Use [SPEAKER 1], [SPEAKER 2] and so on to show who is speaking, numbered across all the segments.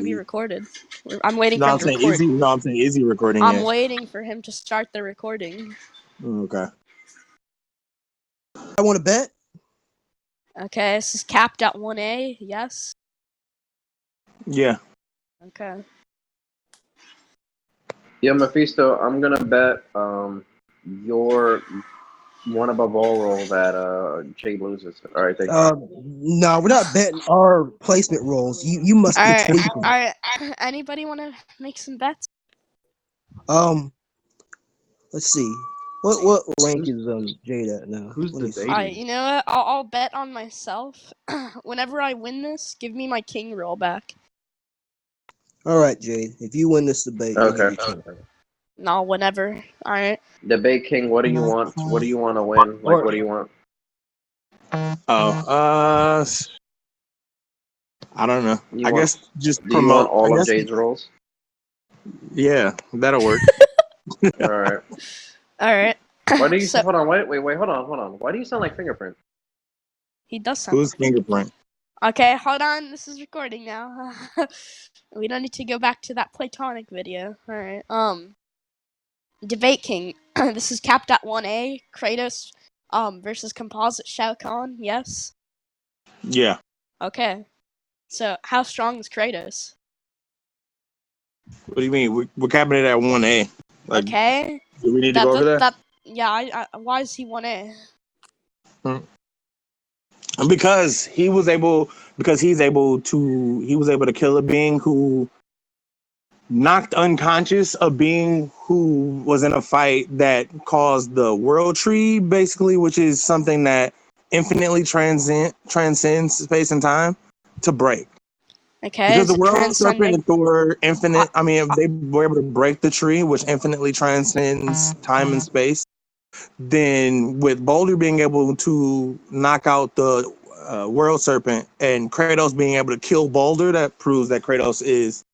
[SPEAKER 1] to be recorded. I'm waiting
[SPEAKER 2] No,
[SPEAKER 1] for
[SPEAKER 2] I'm
[SPEAKER 1] him to
[SPEAKER 2] saying
[SPEAKER 1] record.
[SPEAKER 2] is he? No, I'm saying is he recording
[SPEAKER 1] I'm
[SPEAKER 2] it?
[SPEAKER 1] waiting for him to start the recording.
[SPEAKER 2] Okay.
[SPEAKER 3] I want to bet.
[SPEAKER 1] Okay, this is capped at 1A. Yes.
[SPEAKER 2] Yeah.
[SPEAKER 1] Okay.
[SPEAKER 4] Yeah, Mephisto, I'm gonna bet your one above all roll that Jade loses. All right, thank you.
[SPEAKER 3] No, we're not betting our placement rolls. You must be tweaking.
[SPEAKER 1] All right. Anybody want to make some bets?
[SPEAKER 3] Let's see. What rank is Jade at now?
[SPEAKER 4] Who's
[SPEAKER 3] Let me see.
[SPEAKER 4] debating?
[SPEAKER 1] You know what? I'll bet on myself. Whenever I win this, give me my king roll back.
[SPEAKER 3] All right, Jade. If you win this debate, you
[SPEAKER 4] Okay.
[SPEAKER 3] get your king.
[SPEAKER 1] No, whenever. All right.
[SPEAKER 4] Debate King, what do you want? What do you want to win? Like, what do you want?
[SPEAKER 2] Oh, I don't know.
[SPEAKER 4] You
[SPEAKER 2] I
[SPEAKER 4] want-
[SPEAKER 2] guess just
[SPEAKER 4] Do you want
[SPEAKER 2] promote.
[SPEAKER 4] all
[SPEAKER 2] I
[SPEAKER 4] of
[SPEAKER 2] guess,
[SPEAKER 4] Jade's rolls?
[SPEAKER 2] yeah, that'll work.
[SPEAKER 4] All right.
[SPEAKER 1] All right.
[SPEAKER 4] Why do you
[SPEAKER 1] So-
[SPEAKER 4] hold on? Wait, hold on. Why do you sound like Fingerprint?
[SPEAKER 1] He does sound.
[SPEAKER 2] Who's fingerprint?
[SPEAKER 1] Okay, hold on. This is recording now. We don't need to go back to that Platonic video. All right. Debate King. This is capped at 1A. Kratos versus composite Shao Kahn. Yes.
[SPEAKER 2] Yeah.
[SPEAKER 1] Okay. So how strong is Kratos?
[SPEAKER 2] What do you mean? We're capping it at 1A. Like,
[SPEAKER 1] Okay.
[SPEAKER 2] do we need to go over that?
[SPEAKER 1] Yeah. Why is he 1A?
[SPEAKER 2] Because he was able to kill a being who knocked unconscious a being who was in a fight that caused the world tree, basically, which is something that infinitely transcends space and time, to break.
[SPEAKER 1] Okay.
[SPEAKER 2] Because the
[SPEAKER 1] is it
[SPEAKER 2] world serpent
[SPEAKER 1] transcending?
[SPEAKER 2] and Thor infinite. I mean, if they were able to break the tree, which infinitely transcends time and space, then with Boulder being able to knock out the world serpent and Kratos being able to kill Boulder, that proves that Kratos is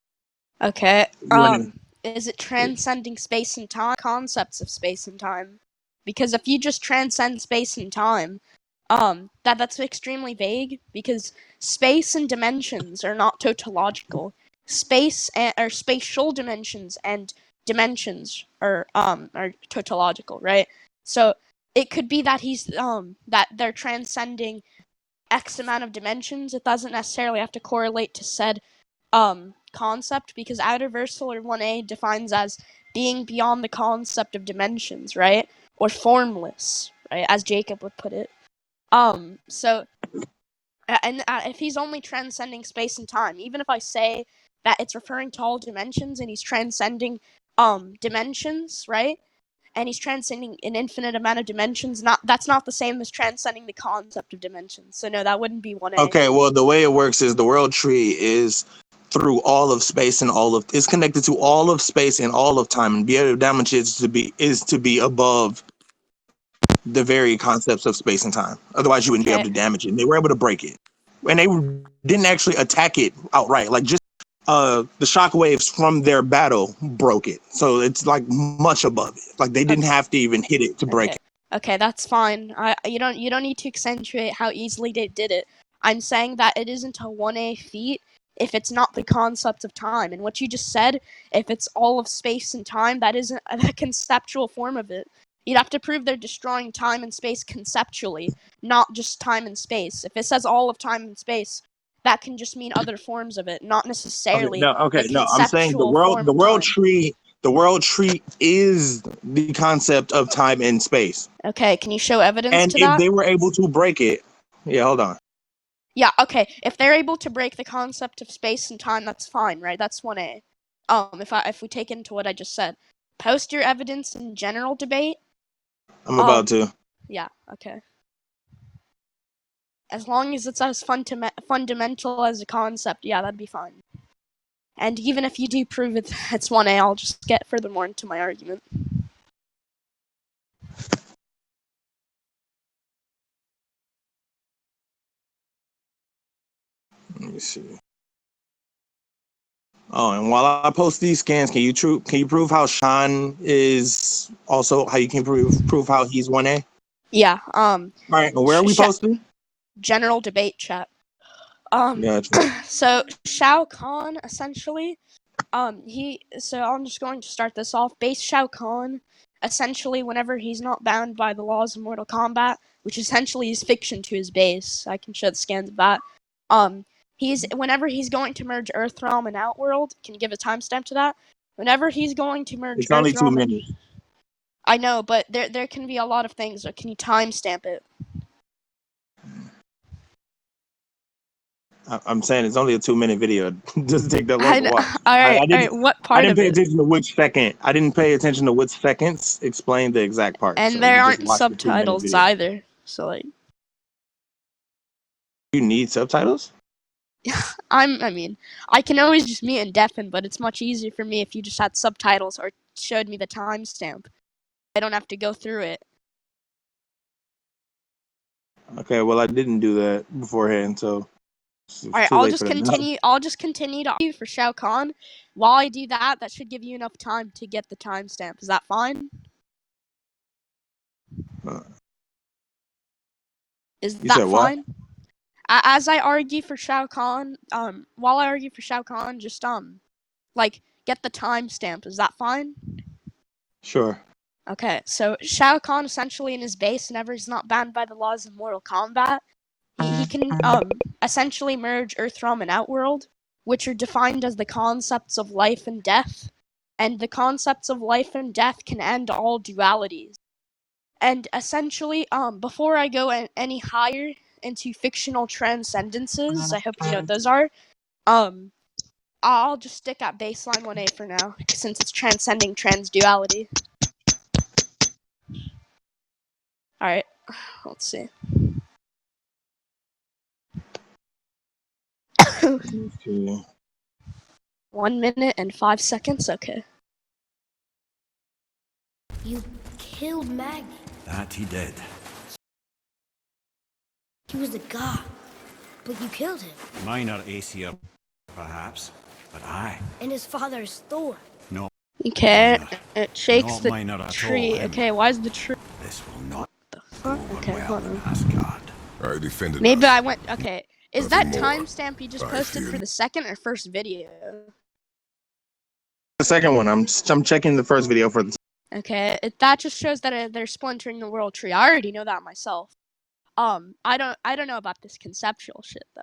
[SPEAKER 1] Okay.
[SPEAKER 2] winning.
[SPEAKER 1] Is it transcending space and time? Concepts of space and time. Because if you just transcend space and time, that's extremely vague because space and dimensions are not tautological. Space or spatial dimensions and dimensions are tautological, right? So it could be that that they're transcending X amount of dimensions. It doesn't necessarily have to correlate to said concept because outerversal or 1A defines as being beyond the concept of dimensions, right? Or formless, right? As Jacob would put it. So if he's only transcending space and time, even if I say that it's referring to all dimensions and he's transcending dimensions, right? And he's transcending an infinite amount of dimensions, that's not the same as transcending the concept of dimensions. So no, that wouldn't be 1A.
[SPEAKER 2] Okay, well, the way it works is the world tree is through all of space and it's connected to all of space and all of time, and be able to damage it is to be above the very concepts of space and time. Otherwise, you wouldn't be able to damage it. And they were able to break it, and they didn't actually attack it outright. Like just the shockwaves from their battle broke it, so it's like much above it. Like they didn't have to even hit it to break it.
[SPEAKER 1] Okay, that's fine. You don't need to accentuate how easily they did it. I'm saying that it isn't a 1A feat if it's not the concept of time. And what you just said, if it's all of space and time, that isn't a conceptual form of it. You'd have to prove they're destroying time and space conceptually, not just time and space. If it says all of time and space, that can just mean other forms of it, not necessarily
[SPEAKER 2] I'm saying the world tree. The world tree is the concept of time and space.
[SPEAKER 1] Okay, can you show evidence
[SPEAKER 2] and
[SPEAKER 1] to
[SPEAKER 2] if
[SPEAKER 1] that?
[SPEAKER 2] they were able to break it, yeah, hold on.
[SPEAKER 1] Yeah, okay. If they're able to break the concept of space and time, that's fine, right? That's 1A. If we take into what I just said, post your evidence in general debate.
[SPEAKER 2] I'm about to.
[SPEAKER 1] Yeah. Okay. As long as it's as fundamental as a concept, yeah, that'd be fine. And even if you do prove it's 1A, I'll just get furthermore into my argument.
[SPEAKER 2] Let me see. Oh, and while I post these scans, can you prove how Sean is also how you can prove how he's 1A?
[SPEAKER 1] Yeah.
[SPEAKER 2] All right. Where are we posting?
[SPEAKER 1] General debate chat.
[SPEAKER 2] Gotcha.
[SPEAKER 1] So Shao Kahn essentially, so I'm just going to start this off. Base Shao Kahn, essentially, whenever he's not bound by the laws of Mortal Kombat, which essentially is fiction to his base. I can show the scans of that. Whenever he's going to merge Earthrealm and Outworld. Can you give a timestamp to that? Whenever he's going to merge
[SPEAKER 2] It's only 2
[SPEAKER 1] Earthrealm,
[SPEAKER 2] minutes.
[SPEAKER 1] I know, but there can be a lot of things. So can you timestamp it?
[SPEAKER 2] I'm saying it's only a 2-minute video. It doesn't take that long to watch.
[SPEAKER 1] All
[SPEAKER 2] I
[SPEAKER 1] right. What
[SPEAKER 2] I
[SPEAKER 1] part
[SPEAKER 2] didn't
[SPEAKER 1] of
[SPEAKER 2] pay
[SPEAKER 1] it?
[SPEAKER 2] attention to which second. I didn't pay attention to which seconds explain the exact part.
[SPEAKER 1] And
[SPEAKER 2] So
[SPEAKER 1] there
[SPEAKER 2] you just
[SPEAKER 1] aren't
[SPEAKER 2] watched the 2-minute
[SPEAKER 1] subtitles
[SPEAKER 2] video.
[SPEAKER 1] either. So like,
[SPEAKER 2] You need subtitles?
[SPEAKER 1] I can always just mute and deafen, but it's much easier for me if you just had subtitles or showed me the timestamp. I don't have to go through it.
[SPEAKER 2] Okay, well I didn't do that beforehand, so it's
[SPEAKER 1] All right,
[SPEAKER 2] too late for that now.
[SPEAKER 1] I'll just continue to argue for Shao Kahn. While I do that, that should give you enough time to get the timestamp. Is that fine? Is
[SPEAKER 2] You
[SPEAKER 1] that
[SPEAKER 2] said what?
[SPEAKER 1] fine? As I argue for Shao Kahn, while I argue for Shao Kahn, just like get the timestamp. Is that fine?
[SPEAKER 2] Sure.
[SPEAKER 1] Okay, so Shao Kahn essentially in his base, whenever he's not bound by the laws of Mortal Kombat, he can essentially merge Earthrealm and Outworld, which are defined as the concepts of life and death. And the concepts of life and death can end all dualities. And essentially, before I go any higher into fictional transcendences, I hope you know what those are. I'll just stick at baseline 1A for now, since it's transcending transduality. Alright, let's see.
[SPEAKER 2] Okay.
[SPEAKER 1] 1 minute and 5 seconds, okay.
[SPEAKER 5] You killed Magni.
[SPEAKER 6] That he did.
[SPEAKER 5] He was a god, but you killed him.
[SPEAKER 6] Minor Aesir, perhaps, but I.
[SPEAKER 5] And his father is Thor.
[SPEAKER 6] No,
[SPEAKER 1] Okay,
[SPEAKER 6] minor.
[SPEAKER 1] it shakes
[SPEAKER 6] Not
[SPEAKER 1] the
[SPEAKER 6] minor at
[SPEAKER 1] tree.
[SPEAKER 6] all,
[SPEAKER 1] Okay, why is the tree?
[SPEAKER 6] This will not
[SPEAKER 1] The fuck?
[SPEAKER 6] go
[SPEAKER 1] Okay,
[SPEAKER 6] well
[SPEAKER 1] hold
[SPEAKER 6] in
[SPEAKER 1] on.
[SPEAKER 6] Asgard.
[SPEAKER 7] I defended
[SPEAKER 1] Maybe
[SPEAKER 7] us.
[SPEAKER 1] I went. Okay, is that
[SPEAKER 7] Nothing more.
[SPEAKER 1] timestamp you just
[SPEAKER 7] I
[SPEAKER 1] posted
[SPEAKER 7] feel
[SPEAKER 1] for
[SPEAKER 7] you.
[SPEAKER 1] the second or first video?
[SPEAKER 2] The second one, I'm checking the first video for the.
[SPEAKER 1] Okay, that just shows that they're splintering the world tree. I already know that myself. I don't know about this conceptual shit though.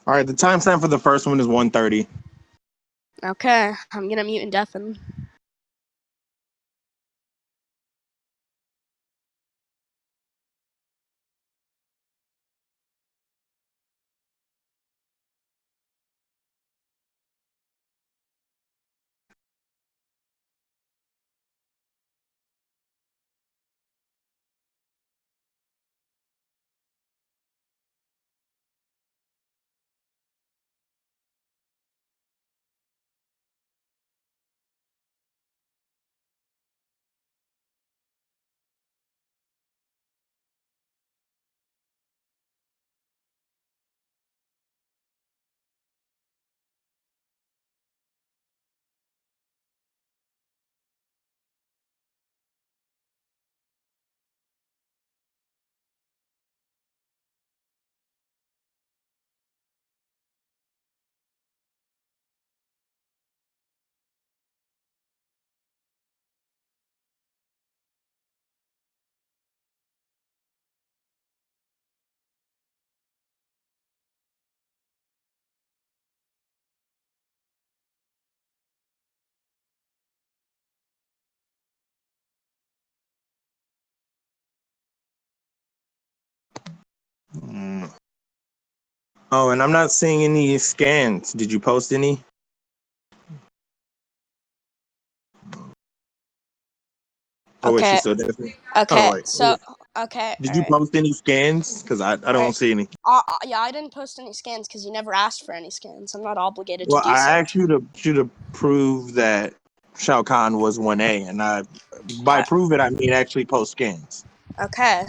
[SPEAKER 2] All right, the timestamp for the first one is 1:30.
[SPEAKER 1] Okay, I'm gonna mute and deafen.
[SPEAKER 2] Mm. Oh, and I'm not seeing any scans. Did you post any? Oh, wait, she's
[SPEAKER 1] Okay,
[SPEAKER 2] still dancing. Oh,
[SPEAKER 1] okay,
[SPEAKER 2] wait.
[SPEAKER 1] so okay,
[SPEAKER 2] Did you
[SPEAKER 1] alright.
[SPEAKER 2] post any scans? Because I don't
[SPEAKER 1] Alright.
[SPEAKER 2] see any.
[SPEAKER 1] Yeah, I didn't post any scans because you never asked for any scans. I'm not obligated to
[SPEAKER 2] Well,
[SPEAKER 1] do
[SPEAKER 2] I
[SPEAKER 1] so.
[SPEAKER 2] asked you to prove that Shao Kahn was 1A, and by prove it, I mean actually post scans.
[SPEAKER 1] Okay.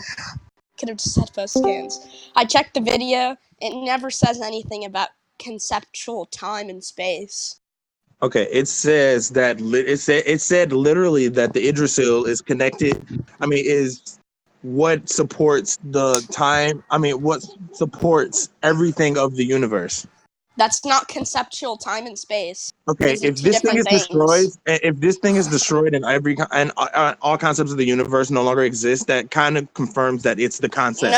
[SPEAKER 1] Could have just said post scans. I checked the video. It never says anything about conceptual time and space.
[SPEAKER 2] Okay, it says that it said literally that the Yggdrasil is connected. I mean, is what supports the time. I mean, what supports everything of the universe.
[SPEAKER 1] That's not conceptual time and space.
[SPEAKER 2] Okay,
[SPEAKER 1] Those are
[SPEAKER 2] if
[SPEAKER 1] two
[SPEAKER 2] this thing
[SPEAKER 1] different
[SPEAKER 2] is destroyed,
[SPEAKER 1] things.
[SPEAKER 2] if this thing is destroyed, and all concepts of the universe no longer exist, that kind of confirms that it's the concept.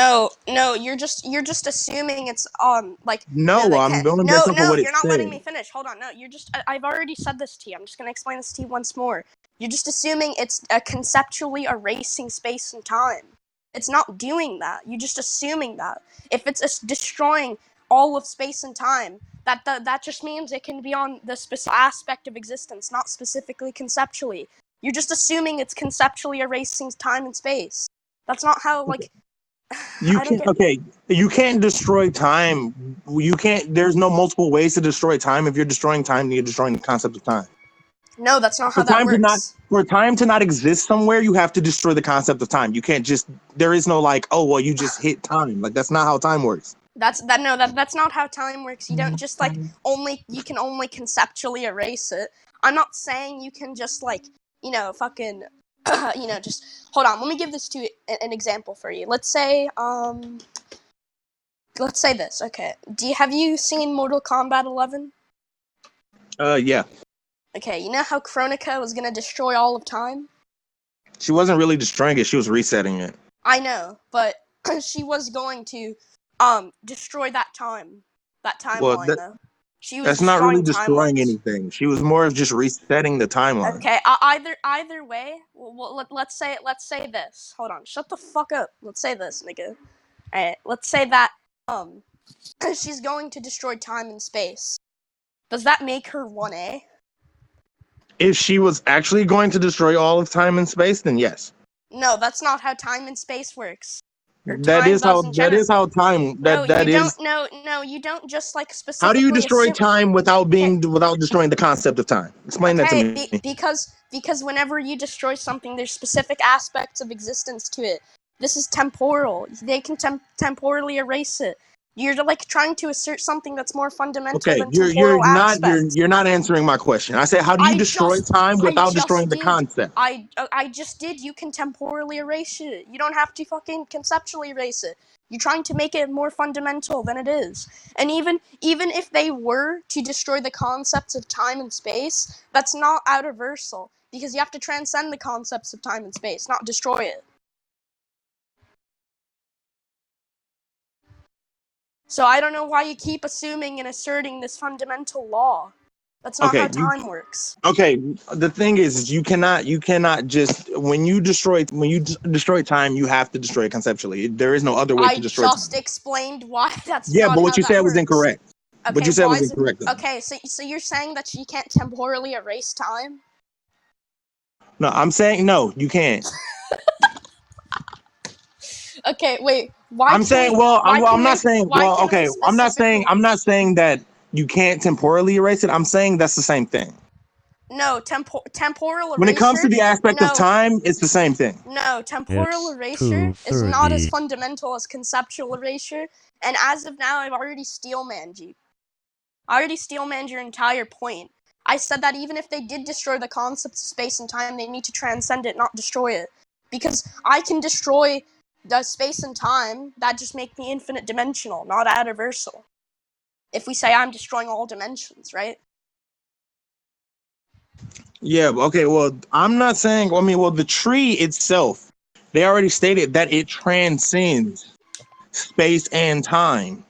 [SPEAKER 1] No, you're just assuming it's like no,
[SPEAKER 2] No,
[SPEAKER 1] that
[SPEAKER 2] I'm
[SPEAKER 1] can't.
[SPEAKER 2] going based
[SPEAKER 1] No,
[SPEAKER 2] off of
[SPEAKER 1] no,
[SPEAKER 2] what it
[SPEAKER 1] you're not letting me
[SPEAKER 2] said.
[SPEAKER 1] finish. Hold on, no, you're just. I've already said this to you. I'm just gonna explain this to you once more. You're just assuming it's conceptually erasing space and time. It's not doing that. You're just assuming that. If it's destroying all of space and time, that just means it can be on the specific aspect of existence, not specifically conceptually. You're just assuming it's conceptually erasing time and space. That's not how
[SPEAKER 2] You
[SPEAKER 1] I don't
[SPEAKER 2] can't.
[SPEAKER 1] get.
[SPEAKER 2] Okay, you can't destroy time. You can't. There's no multiple ways to destroy time. If you're destroying time, then you're destroying the concept of time.
[SPEAKER 1] No, that's not
[SPEAKER 2] For
[SPEAKER 1] how that
[SPEAKER 2] time to not
[SPEAKER 1] works.
[SPEAKER 2] for time to not exist somewhere, you have to destroy the concept of time. You can't just. There is no like, oh well, you just hit time. Like that's not how time works.
[SPEAKER 1] That's not how time works. You don't just you can only conceptually erase it. I'm not saying you can just fucking just hold on. Let me give this to an example for you. Let's say this. Okay. Have you seen Mortal Kombat 11?
[SPEAKER 2] Yeah.
[SPEAKER 1] Okay, you know how Kronika was gonna destroy all of time?
[SPEAKER 2] She wasn't really destroying it. She was resetting it.
[SPEAKER 1] I know, but she was going to destroy that
[SPEAKER 2] Well,
[SPEAKER 1] timeline though. She was
[SPEAKER 2] that's not really
[SPEAKER 1] destroying
[SPEAKER 2] destroying
[SPEAKER 1] timelines.
[SPEAKER 2] anything. She was more of just resetting the timeline.
[SPEAKER 1] Okay, either way, let's say this. Hold on, shut the fuck up. Let's say this, nigga. Alright, let's say that um she's going to destroy time and space. Does that make her 1A?
[SPEAKER 2] If she was actually going to destroy all of time and space, then yes.
[SPEAKER 1] No, that's not how time and space works. Or
[SPEAKER 2] That
[SPEAKER 1] time
[SPEAKER 2] is how
[SPEAKER 1] doesn't
[SPEAKER 2] that
[SPEAKER 1] generate.
[SPEAKER 2] is how time
[SPEAKER 1] No,
[SPEAKER 2] that
[SPEAKER 1] you don't.
[SPEAKER 2] is.
[SPEAKER 1] No, you don't just
[SPEAKER 2] How do you
[SPEAKER 1] specifically
[SPEAKER 2] destroy
[SPEAKER 1] assume.
[SPEAKER 2] time
[SPEAKER 1] Okay,
[SPEAKER 2] without destroying the concept of time? Explain that to
[SPEAKER 1] okay,
[SPEAKER 2] me.
[SPEAKER 1] because whenever you destroy something, there's specific aspects of existence to it. This is temporal. They can temporally erase it. You're trying to assert something that's more fundamental
[SPEAKER 2] Okay,
[SPEAKER 1] than temporal aspects.
[SPEAKER 2] you're not answering my question. I said, how do you destroy time
[SPEAKER 1] I
[SPEAKER 2] without
[SPEAKER 1] just
[SPEAKER 2] destroying the
[SPEAKER 1] did.
[SPEAKER 2] concept?
[SPEAKER 1] I just did. You can temporally erase it. You don't have to fucking conceptually erase it. You're trying to make it more fundamental than it is. And even if they were to destroy the concepts of time and space, that's not universal because you have to transcend the concepts of time and space, not destroy it. So I don't know why you keep assuming and asserting this fundamental law. That's not how
[SPEAKER 2] Okay,
[SPEAKER 1] time works.
[SPEAKER 2] okay. The thing is you cannot just when you destroy time, you have to destroy it conceptually. There is no other way to
[SPEAKER 1] I
[SPEAKER 2] destroy
[SPEAKER 1] just
[SPEAKER 2] time.
[SPEAKER 1] explained why that's
[SPEAKER 2] Yeah,
[SPEAKER 1] not
[SPEAKER 2] but what
[SPEAKER 1] how
[SPEAKER 2] you
[SPEAKER 1] that
[SPEAKER 2] said was
[SPEAKER 1] works.
[SPEAKER 2] incorrect. What
[SPEAKER 1] Okay,
[SPEAKER 2] you said
[SPEAKER 1] why
[SPEAKER 2] was
[SPEAKER 1] is it?
[SPEAKER 2] incorrect.
[SPEAKER 1] Okay, so you're saying that she can't temporally erase time?
[SPEAKER 2] No, I'm saying no, you can't.
[SPEAKER 1] Okay, wait. Why
[SPEAKER 2] I'm
[SPEAKER 1] can
[SPEAKER 2] saying,
[SPEAKER 1] we?
[SPEAKER 2] well,
[SPEAKER 1] Why
[SPEAKER 2] I'm
[SPEAKER 1] can
[SPEAKER 2] not
[SPEAKER 1] we?
[SPEAKER 2] saying,
[SPEAKER 1] Why
[SPEAKER 2] well,
[SPEAKER 1] can we
[SPEAKER 2] okay,
[SPEAKER 1] specifically?
[SPEAKER 2] I'm not saying that you can't temporally erase it. I'm saying that's the same thing.
[SPEAKER 1] No, temporal
[SPEAKER 2] When it comes to
[SPEAKER 1] erasure.
[SPEAKER 2] the aspect of
[SPEAKER 1] No,
[SPEAKER 2] time, it's the same thing.
[SPEAKER 1] no, temporal
[SPEAKER 6] It's
[SPEAKER 1] erasure is not as
[SPEAKER 6] 2:30.
[SPEAKER 1] fundamental as conceptual erasure. And as of now, I've already steelmanned you. I already steelmanned your entire point. I said that even if they did destroy the concepts of space and time, they need to transcend it, not destroy it. Because I can destroy the space and time, that just make me infinite dimensional, not universal. If we say I'm destroying all dimensions, right?
[SPEAKER 2] Yeah, okay, well, I'm not saying, I mean, well, the tree itself, they already stated that it transcends space and time.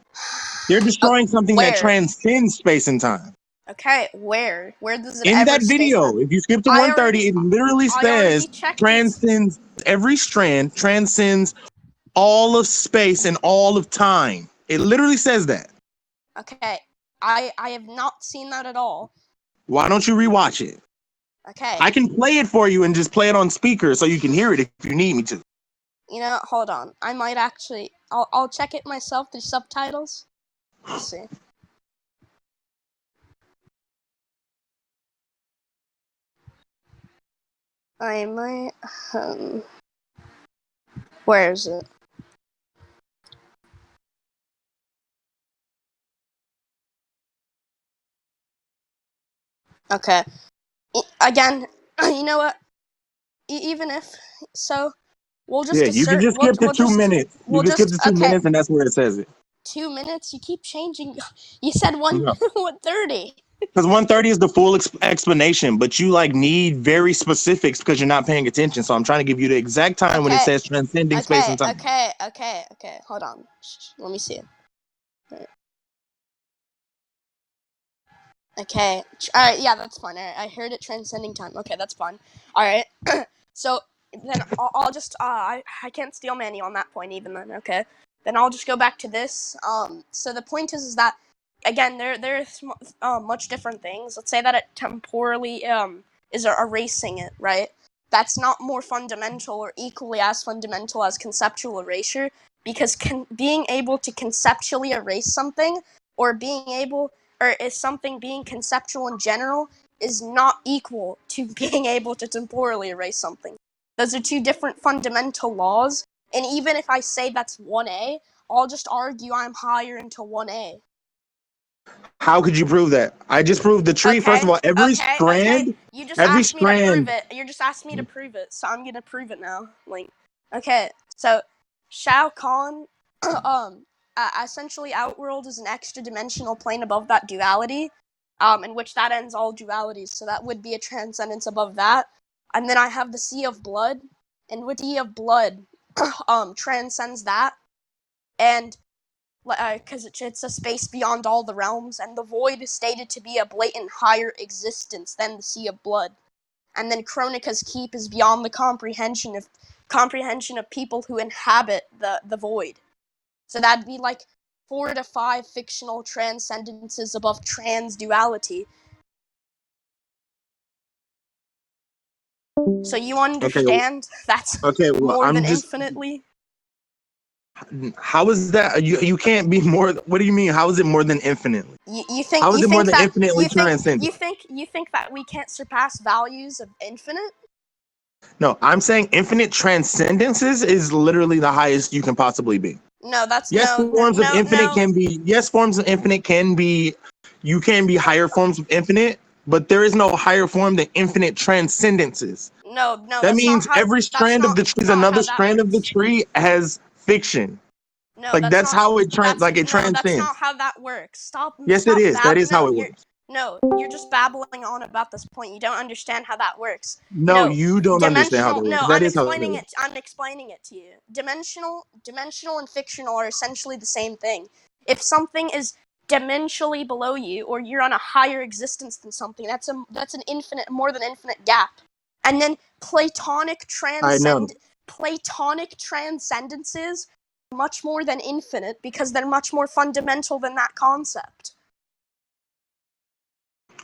[SPEAKER 2] They're destroying something that
[SPEAKER 1] Where?
[SPEAKER 2] transcends space and time.
[SPEAKER 1] Okay, where? Where does it
[SPEAKER 2] In
[SPEAKER 1] ever
[SPEAKER 2] that
[SPEAKER 1] state that?
[SPEAKER 2] video, if you skip to
[SPEAKER 1] I
[SPEAKER 2] 130,
[SPEAKER 1] already,
[SPEAKER 2] it literally
[SPEAKER 1] I already
[SPEAKER 2] says
[SPEAKER 1] checked it.
[SPEAKER 2] transcends every strand, transcends all of space and all of time. It literally says that.
[SPEAKER 1] Okay, I have not seen that at all.
[SPEAKER 2] Why don't you rewatch it?
[SPEAKER 1] Okay,
[SPEAKER 2] I can play it for you and just play it on speaker so you can hear it if you need me to.
[SPEAKER 1] hold on. I might actually. I'll check it myself through subtitles. Let's see. I might. Where is it? Okay. Again, you know what? Even if so, we'll just
[SPEAKER 2] Yeah, you can
[SPEAKER 1] assert.
[SPEAKER 2] just skip the
[SPEAKER 1] We'll
[SPEAKER 2] 2 minutes. You
[SPEAKER 1] We'll
[SPEAKER 2] can skip
[SPEAKER 1] just.
[SPEAKER 2] the 2 minutes, and that's where it says it.
[SPEAKER 1] 2 minutes. You keep changing. You said one
[SPEAKER 2] No,
[SPEAKER 1] 1:30.
[SPEAKER 2] because 130 is the full explanation, but you like need very specifics because you're not paying attention. So I'm trying to give you the exact time when it
[SPEAKER 1] Okay.
[SPEAKER 2] says transcending space and time.
[SPEAKER 1] Okay. Hold on. Let me see it. Okay. All right. Yeah, that's fine. All right. I heard it transcending time. Okay, that's fine. All right. So then I'll just I can't steal Manny on that point even then. Okay. Then I'll just go back to this. So the point is that again there's much different things. Let's say that it temporally is erasing it, right? That's not more fundamental or equally as fundamental as conceptual erasure because being able to conceptually erase something or being able or is something being conceptual in general is not equal to being able to temporally erase something. Those are two different fundamental laws, and even if I say that's 1A, I'll just argue I'm higher into 1A.
[SPEAKER 2] How could you prove that? I just proved the tree. First
[SPEAKER 1] Okay,
[SPEAKER 2] of all, every
[SPEAKER 1] okay.
[SPEAKER 2] strand,
[SPEAKER 1] You just
[SPEAKER 2] every
[SPEAKER 1] asked me to prove
[SPEAKER 2] strand.
[SPEAKER 1] it. You just asked me to prove it, so I'm gonna prove it now. Okay, so Shao Kahn, essentially, Outworld is an extra-dimensional plane above that duality, in which that ends all dualities. So that would be a transcendence above that. And then I have the Sea of Blood, and with Sea of Blood, transcends that, and because it's a space beyond all the realms, and the void is stated to be a blatant higher existence than the Sea of Blood. And then Kronika's Keep is beyond the comprehension of people who inhabit the void. So that'd be like 4 to 5 fictional transcendences above trans-duality. So you
[SPEAKER 2] Okay,
[SPEAKER 1] understand that's
[SPEAKER 2] okay. Well,
[SPEAKER 1] more
[SPEAKER 2] I'm
[SPEAKER 1] than
[SPEAKER 2] just.
[SPEAKER 1] infinitely?
[SPEAKER 2] How is that? You can't be more. What do you mean? How is it more than infinitely?
[SPEAKER 1] You think
[SPEAKER 2] How is
[SPEAKER 1] you
[SPEAKER 2] it more
[SPEAKER 1] think
[SPEAKER 2] than
[SPEAKER 1] that
[SPEAKER 2] infinitely transcendent?
[SPEAKER 1] you think that we can't surpass values of infinite?
[SPEAKER 2] No, I'm saying infinite transcendences is literally the highest you can possibly be.
[SPEAKER 1] No, that's
[SPEAKER 2] Yes,
[SPEAKER 1] no
[SPEAKER 2] forms of infinite
[SPEAKER 1] no.
[SPEAKER 2] can be. Yes, forms of infinite can be. You can be higher forms of infinite, but there is no higher form than infinite transcendences.
[SPEAKER 1] No,
[SPEAKER 2] That
[SPEAKER 1] that's not
[SPEAKER 2] means
[SPEAKER 1] how.
[SPEAKER 2] every
[SPEAKER 1] That's
[SPEAKER 2] strand of the tree is
[SPEAKER 1] how
[SPEAKER 2] another
[SPEAKER 1] that
[SPEAKER 2] strand of the
[SPEAKER 1] works.
[SPEAKER 2] tree has fiction.
[SPEAKER 1] No,
[SPEAKER 2] Like
[SPEAKER 1] that's
[SPEAKER 2] that's
[SPEAKER 1] not.
[SPEAKER 2] how it it
[SPEAKER 1] That's not
[SPEAKER 2] transcends.
[SPEAKER 1] how that works.
[SPEAKER 2] Yes, it
[SPEAKER 1] Stop
[SPEAKER 2] is. That is how
[SPEAKER 1] No,
[SPEAKER 2] it works.
[SPEAKER 1] you're just babbling on about this point. You don't understand how that works.
[SPEAKER 2] No,
[SPEAKER 1] No,
[SPEAKER 2] you don't understand how
[SPEAKER 1] dimensional.
[SPEAKER 2] that works.
[SPEAKER 1] No,
[SPEAKER 2] That is how it works.
[SPEAKER 1] I'm explaining it to you. Dimensional, and fictional are essentially the same thing. If something is dimensionally below you, or you're on a higher existence than something, that's an infinite, more than infinite gap. And then
[SPEAKER 2] I know.
[SPEAKER 1] Platonic transcendences much more than infinite because they're much more fundamental than that concept.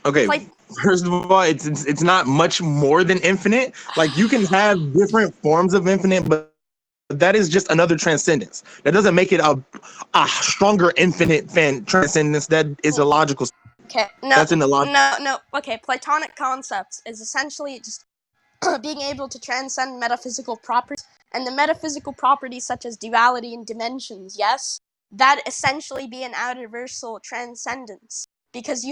[SPEAKER 2] Okay,
[SPEAKER 1] Pla-
[SPEAKER 2] first of all, it's not much more than infinite. Like you can have different forms of infinite, but that is just another transcendence. That doesn't make it a stronger infinite transcendence. That is illogical.
[SPEAKER 1] Okay,
[SPEAKER 2] That's an illogical.
[SPEAKER 1] no. Okay, Platonic concepts is essentially just being able to transcend metaphysical properties, and the metaphysical properties such as duality and dimensions, yes, that essentially be an universal transcendence because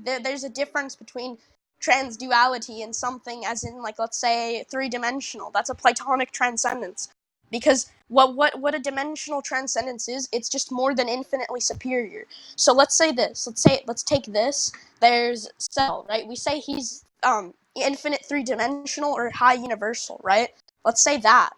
[SPEAKER 1] there's a difference between transduality and something as in, like, let's say 3-dimensional. That's a Platonic transcendence because what a dimensional transcendence is, it's just more than infinitely superior. So let's take this. There's Cell, right? We say he's infinite 3-dimensional or high universal, right? Let's say that.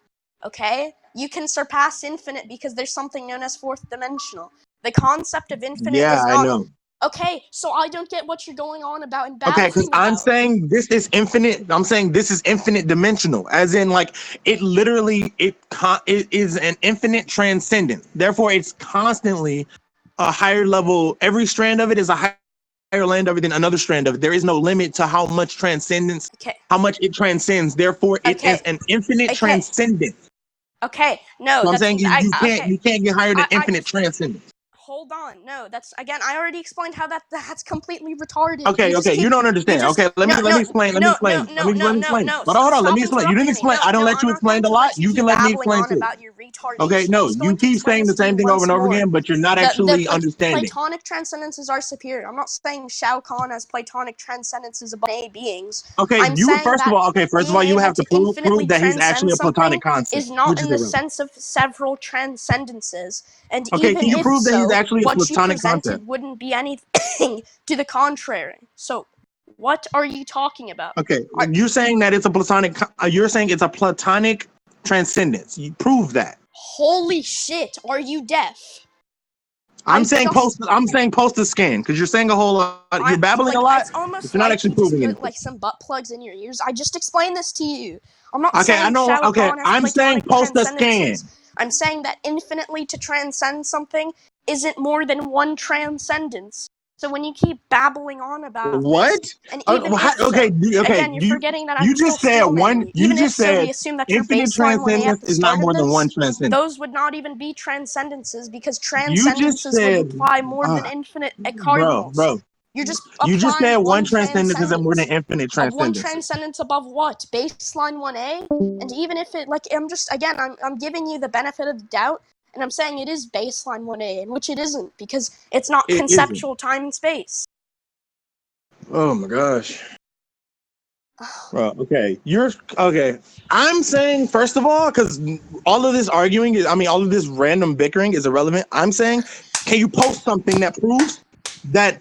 [SPEAKER 1] Okay? You can surpass infinite because there's something known as 4th-dimensional. The concept of infinite
[SPEAKER 2] Yeah,
[SPEAKER 1] is
[SPEAKER 2] I
[SPEAKER 1] not.
[SPEAKER 2] know.
[SPEAKER 1] Okay, so I don't get what you're going on about and
[SPEAKER 2] Okay, because
[SPEAKER 1] babbling
[SPEAKER 2] I'm
[SPEAKER 1] about.
[SPEAKER 2] saying this is infinite. I'm saying this is infinite dimensional, as in like it literally it is an infinite transcendence. Therefore, it's constantly a higher level. Every strand of it is a higher land of it than another strand of it. There is no limit to how much transcendence,
[SPEAKER 1] Okay.
[SPEAKER 2] how much it transcends. Therefore, it is
[SPEAKER 1] Okay.
[SPEAKER 2] an infinite
[SPEAKER 1] Okay.
[SPEAKER 2] transcendence.
[SPEAKER 1] Okay. No,
[SPEAKER 2] So I'm
[SPEAKER 1] that's
[SPEAKER 2] saying you
[SPEAKER 1] I
[SPEAKER 2] you can't
[SPEAKER 1] okay.
[SPEAKER 2] you can't get higher than
[SPEAKER 1] I
[SPEAKER 2] infinite
[SPEAKER 1] just
[SPEAKER 2] transcendence.
[SPEAKER 1] hold on. No, that's again. I already explained how that's completely retarded.
[SPEAKER 2] Okay, you don't understand. Okay, let me explain. Let me explain.
[SPEAKER 1] No.
[SPEAKER 2] But hold on, let me explain. You didn't
[SPEAKER 1] Interrupting me.
[SPEAKER 2] explain. I don't let
[SPEAKER 1] I'm
[SPEAKER 2] you
[SPEAKER 1] not going
[SPEAKER 2] explain a
[SPEAKER 1] to
[SPEAKER 2] lot.
[SPEAKER 1] let you
[SPEAKER 2] You can
[SPEAKER 1] keep
[SPEAKER 2] let me
[SPEAKER 1] babbling
[SPEAKER 2] explain
[SPEAKER 1] on
[SPEAKER 2] too.
[SPEAKER 1] about your retardation.
[SPEAKER 2] Okay,
[SPEAKER 1] I'm
[SPEAKER 2] no,
[SPEAKER 1] just
[SPEAKER 2] you
[SPEAKER 1] going to
[SPEAKER 2] keep
[SPEAKER 1] explain
[SPEAKER 2] saying the
[SPEAKER 1] this to you
[SPEAKER 2] same thing over
[SPEAKER 1] once
[SPEAKER 2] and over
[SPEAKER 1] more.
[SPEAKER 2] again, but you're not actually understanding.
[SPEAKER 1] Platonic transcendences are superior. I'm not saying Shao Kahn has platonic transcendences above A beings.
[SPEAKER 2] Okay,
[SPEAKER 1] I'm saying
[SPEAKER 2] first of
[SPEAKER 1] that
[SPEAKER 2] all,
[SPEAKER 1] being
[SPEAKER 2] you
[SPEAKER 1] able
[SPEAKER 2] have
[SPEAKER 1] to
[SPEAKER 2] to
[SPEAKER 1] infinitely
[SPEAKER 2] prove that he's
[SPEAKER 1] transcend
[SPEAKER 2] actually a
[SPEAKER 1] something
[SPEAKER 2] platonic concept,
[SPEAKER 1] is not
[SPEAKER 2] which is
[SPEAKER 1] in the
[SPEAKER 2] irrelevant.
[SPEAKER 1] sense of several transcendences. And
[SPEAKER 2] Okay,
[SPEAKER 1] even
[SPEAKER 2] can you
[SPEAKER 1] if
[SPEAKER 2] prove that he's
[SPEAKER 1] so,
[SPEAKER 2] actually a
[SPEAKER 1] what you
[SPEAKER 2] platonic concept?
[SPEAKER 1] presented wouldn't be anything to the contrary. So, what are you talking about?
[SPEAKER 2] Okay, you're saying that it's a platonic. You're saying it's a platonic transcendence. You prove that.
[SPEAKER 1] Holy shit! Are you deaf?
[SPEAKER 2] I'm saying post the scan because you're saying a whole lot. You're babbling a lot,
[SPEAKER 1] It's almost
[SPEAKER 2] but you're not
[SPEAKER 1] like
[SPEAKER 2] actually
[SPEAKER 1] you just
[SPEAKER 2] proving
[SPEAKER 1] put
[SPEAKER 2] anything.
[SPEAKER 1] like some butt plugs in your ears. I just explained this to you. I'm not
[SPEAKER 2] Okay, I
[SPEAKER 1] saying
[SPEAKER 2] know.
[SPEAKER 1] Shao
[SPEAKER 2] Okay,
[SPEAKER 1] Kahn has
[SPEAKER 2] I'm saying
[SPEAKER 1] platonic
[SPEAKER 2] post the scan.
[SPEAKER 1] transcendences. I'm saying that infinitely to transcend something isn't more than one transcendence. So when you keep babbling on about
[SPEAKER 2] What?
[SPEAKER 1] this, and even if so,
[SPEAKER 2] Okay,
[SPEAKER 1] again, you're forgetting that I'm
[SPEAKER 2] you
[SPEAKER 1] still
[SPEAKER 2] just said
[SPEAKER 1] steelmanning
[SPEAKER 2] one.
[SPEAKER 1] you.
[SPEAKER 2] You
[SPEAKER 1] Even if
[SPEAKER 2] just
[SPEAKER 1] so, we
[SPEAKER 2] said
[SPEAKER 1] assume that your
[SPEAKER 2] infinite
[SPEAKER 1] baseline 1A at
[SPEAKER 2] transcendence
[SPEAKER 1] the
[SPEAKER 2] is not
[SPEAKER 1] start
[SPEAKER 2] more
[SPEAKER 1] of
[SPEAKER 2] than one
[SPEAKER 1] this,
[SPEAKER 2] transcendence.
[SPEAKER 1] those would not even be transcendences because
[SPEAKER 2] You just
[SPEAKER 1] transcendences would
[SPEAKER 2] said,
[SPEAKER 1] imply more than infinite
[SPEAKER 2] bro.
[SPEAKER 1] cardinals. You're just
[SPEAKER 2] You just said
[SPEAKER 1] applying
[SPEAKER 2] one
[SPEAKER 1] one
[SPEAKER 2] transcendence isn't more than
[SPEAKER 1] transcendence.
[SPEAKER 2] infinite
[SPEAKER 1] Of one
[SPEAKER 2] transcendences.
[SPEAKER 1] transcendence above what? Baseline 1A? And even if it, like, I'm giving you the benefit of the doubt, and I'm saying it is baseline 1A, in which it isn't, because it's not
[SPEAKER 2] It
[SPEAKER 1] conceptual
[SPEAKER 2] isn't.
[SPEAKER 1] time and space.
[SPEAKER 2] Oh my gosh. Well, okay. You're okay. I'm saying, first of all, because all of this arguing, all of this random bickering is irrelevant. I'm saying, can you post something that proves that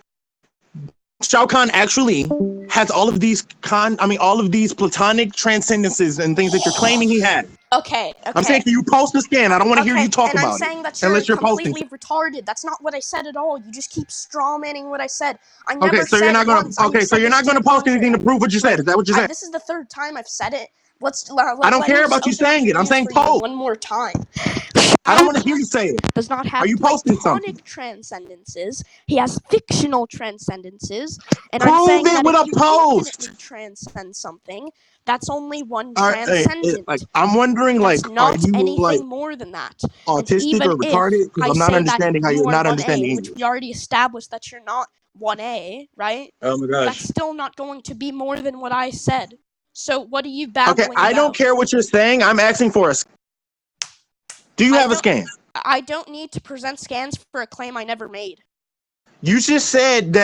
[SPEAKER 2] Shao Kahn actually has all of these all of these platonic transcendences and things that you're claiming he had?
[SPEAKER 1] Okay.
[SPEAKER 2] I'm saying, can you post the scan? I don't want to hear you talk
[SPEAKER 1] and I'm
[SPEAKER 2] about
[SPEAKER 1] saying
[SPEAKER 2] it
[SPEAKER 1] that you're
[SPEAKER 2] unless you're posting.
[SPEAKER 1] completely retarded. That's not what I said at all. You just keep strawmanning what I said. I
[SPEAKER 2] Okay,
[SPEAKER 1] never
[SPEAKER 2] so
[SPEAKER 1] said
[SPEAKER 2] you're not gonna.
[SPEAKER 1] once.
[SPEAKER 2] Okay, so you're not gonna post anything to prove what you said. Is that what you're saying?
[SPEAKER 1] This is the third time I've said it.
[SPEAKER 2] I don't
[SPEAKER 1] Let me
[SPEAKER 2] care
[SPEAKER 1] just
[SPEAKER 2] about you
[SPEAKER 1] open up
[SPEAKER 2] saying
[SPEAKER 1] your
[SPEAKER 2] it. I'm
[SPEAKER 1] ears
[SPEAKER 2] saying
[SPEAKER 1] for you
[SPEAKER 2] post.
[SPEAKER 1] one more time.
[SPEAKER 2] I don't want to hear you say it.
[SPEAKER 1] Does not have
[SPEAKER 2] Are you posting something?
[SPEAKER 1] platonic transcendences. He has fictional transcendences, and I'm
[SPEAKER 2] Prove
[SPEAKER 1] saying
[SPEAKER 2] it
[SPEAKER 1] that
[SPEAKER 2] with
[SPEAKER 1] if
[SPEAKER 2] a
[SPEAKER 1] you
[SPEAKER 2] post.
[SPEAKER 1] infinitely transcend something, that's only one
[SPEAKER 2] All right,
[SPEAKER 1] transcendent.
[SPEAKER 2] I'm wondering,
[SPEAKER 1] That's
[SPEAKER 2] are
[SPEAKER 1] not
[SPEAKER 2] you
[SPEAKER 1] anything more than that. And
[SPEAKER 2] autistic
[SPEAKER 1] even
[SPEAKER 2] or
[SPEAKER 1] if
[SPEAKER 2] retarded? Because
[SPEAKER 1] I
[SPEAKER 2] I'm not
[SPEAKER 1] say that
[SPEAKER 2] understanding how
[SPEAKER 1] you
[SPEAKER 2] you're
[SPEAKER 1] are
[SPEAKER 2] not
[SPEAKER 1] 1A,
[SPEAKER 2] understanding
[SPEAKER 1] in which
[SPEAKER 2] English.
[SPEAKER 1] we already established that you're not 1A, right?
[SPEAKER 2] Oh my
[SPEAKER 1] That's
[SPEAKER 2] gosh.
[SPEAKER 1] still not going to be more than what I said. So what are you
[SPEAKER 2] Okay,
[SPEAKER 1] babbling
[SPEAKER 2] I
[SPEAKER 1] about?
[SPEAKER 2] don't care what you're saying. I'm asking for a. Do you have a scan?
[SPEAKER 1] I don't need to present scans for a claim I never made.
[SPEAKER 2] You just said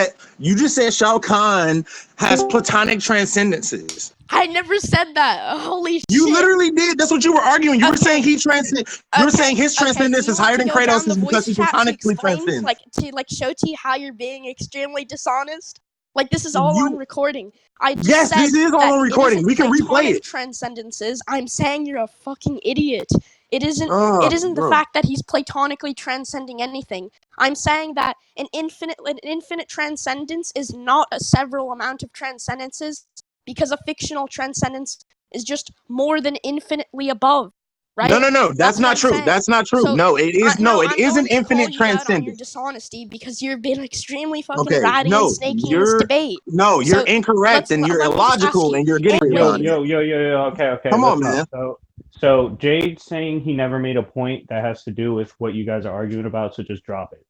[SPEAKER 2] Shao Kahn has platonic transcendences.
[SPEAKER 1] I never said that. Holy shit.
[SPEAKER 2] You literally did. That's what you were arguing. You were saying he transcend. You were saying his transcendence is higher than Kratos because he platonically transcends.
[SPEAKER 1] To show to you how you're being extremely dishonest. Like, this is all on recording. I just
[SPEAKER 2] Yes,
[SPEAKER 1] said
[SPEAKER 2] this is all
[SPEAKER 1] that
[SPEAKER 2] on recording.
[SPEAKER 1] It
[SPEAKER 2] We
[SPEAKER 1] isn't
[SPEAKER 2] can replay
[SPEAKER 1] platonic
[SPEAKER 2] it.
[SPEAKER 1] transcendences. I'm saying you're a fucking idiot. It isn't
[SPEAKER 2] Bro.
[SPEAKER 1] the fact that he's platonically transcending anything. I'm saying that an infinite transcendence is not a several amount of transcendences, because a fictional transcendence is just more than infinitely above, right?
[SPEAKER 2] No. That's not true. That's not true.
[SPEAKER 1] So,
[SPEAKER 2] no, it is. It is an infinite
[SPEAKER 1] call you out on your
[SPEAKER 2] transcendence.
[SPEAKER 1] dishonesty because you're being extremely fucking
[SPEAKER 2] Okay,
[SPEAKER 1] ratty and snaky in this debate.
[SPEAKER 2] you're incorrect and you're
[SPEAKER 1] Let me just ask
[SPEAKER 2] illogical
[SPEAKER 1] you,
[SPEAKER 2] and you're getting
[SPEAKER 7] Yo,
[SPEAKER 2] retarded.
[SPEAKER 7] okay.
[SPEAKER 2] Come on,
[SPEAKER 7] Listen
[SPEAKER 2] man.
[SPEAKER 7] up. So Jade's saying he never made a point that has to do with what you guys are arguing about, so just drop it.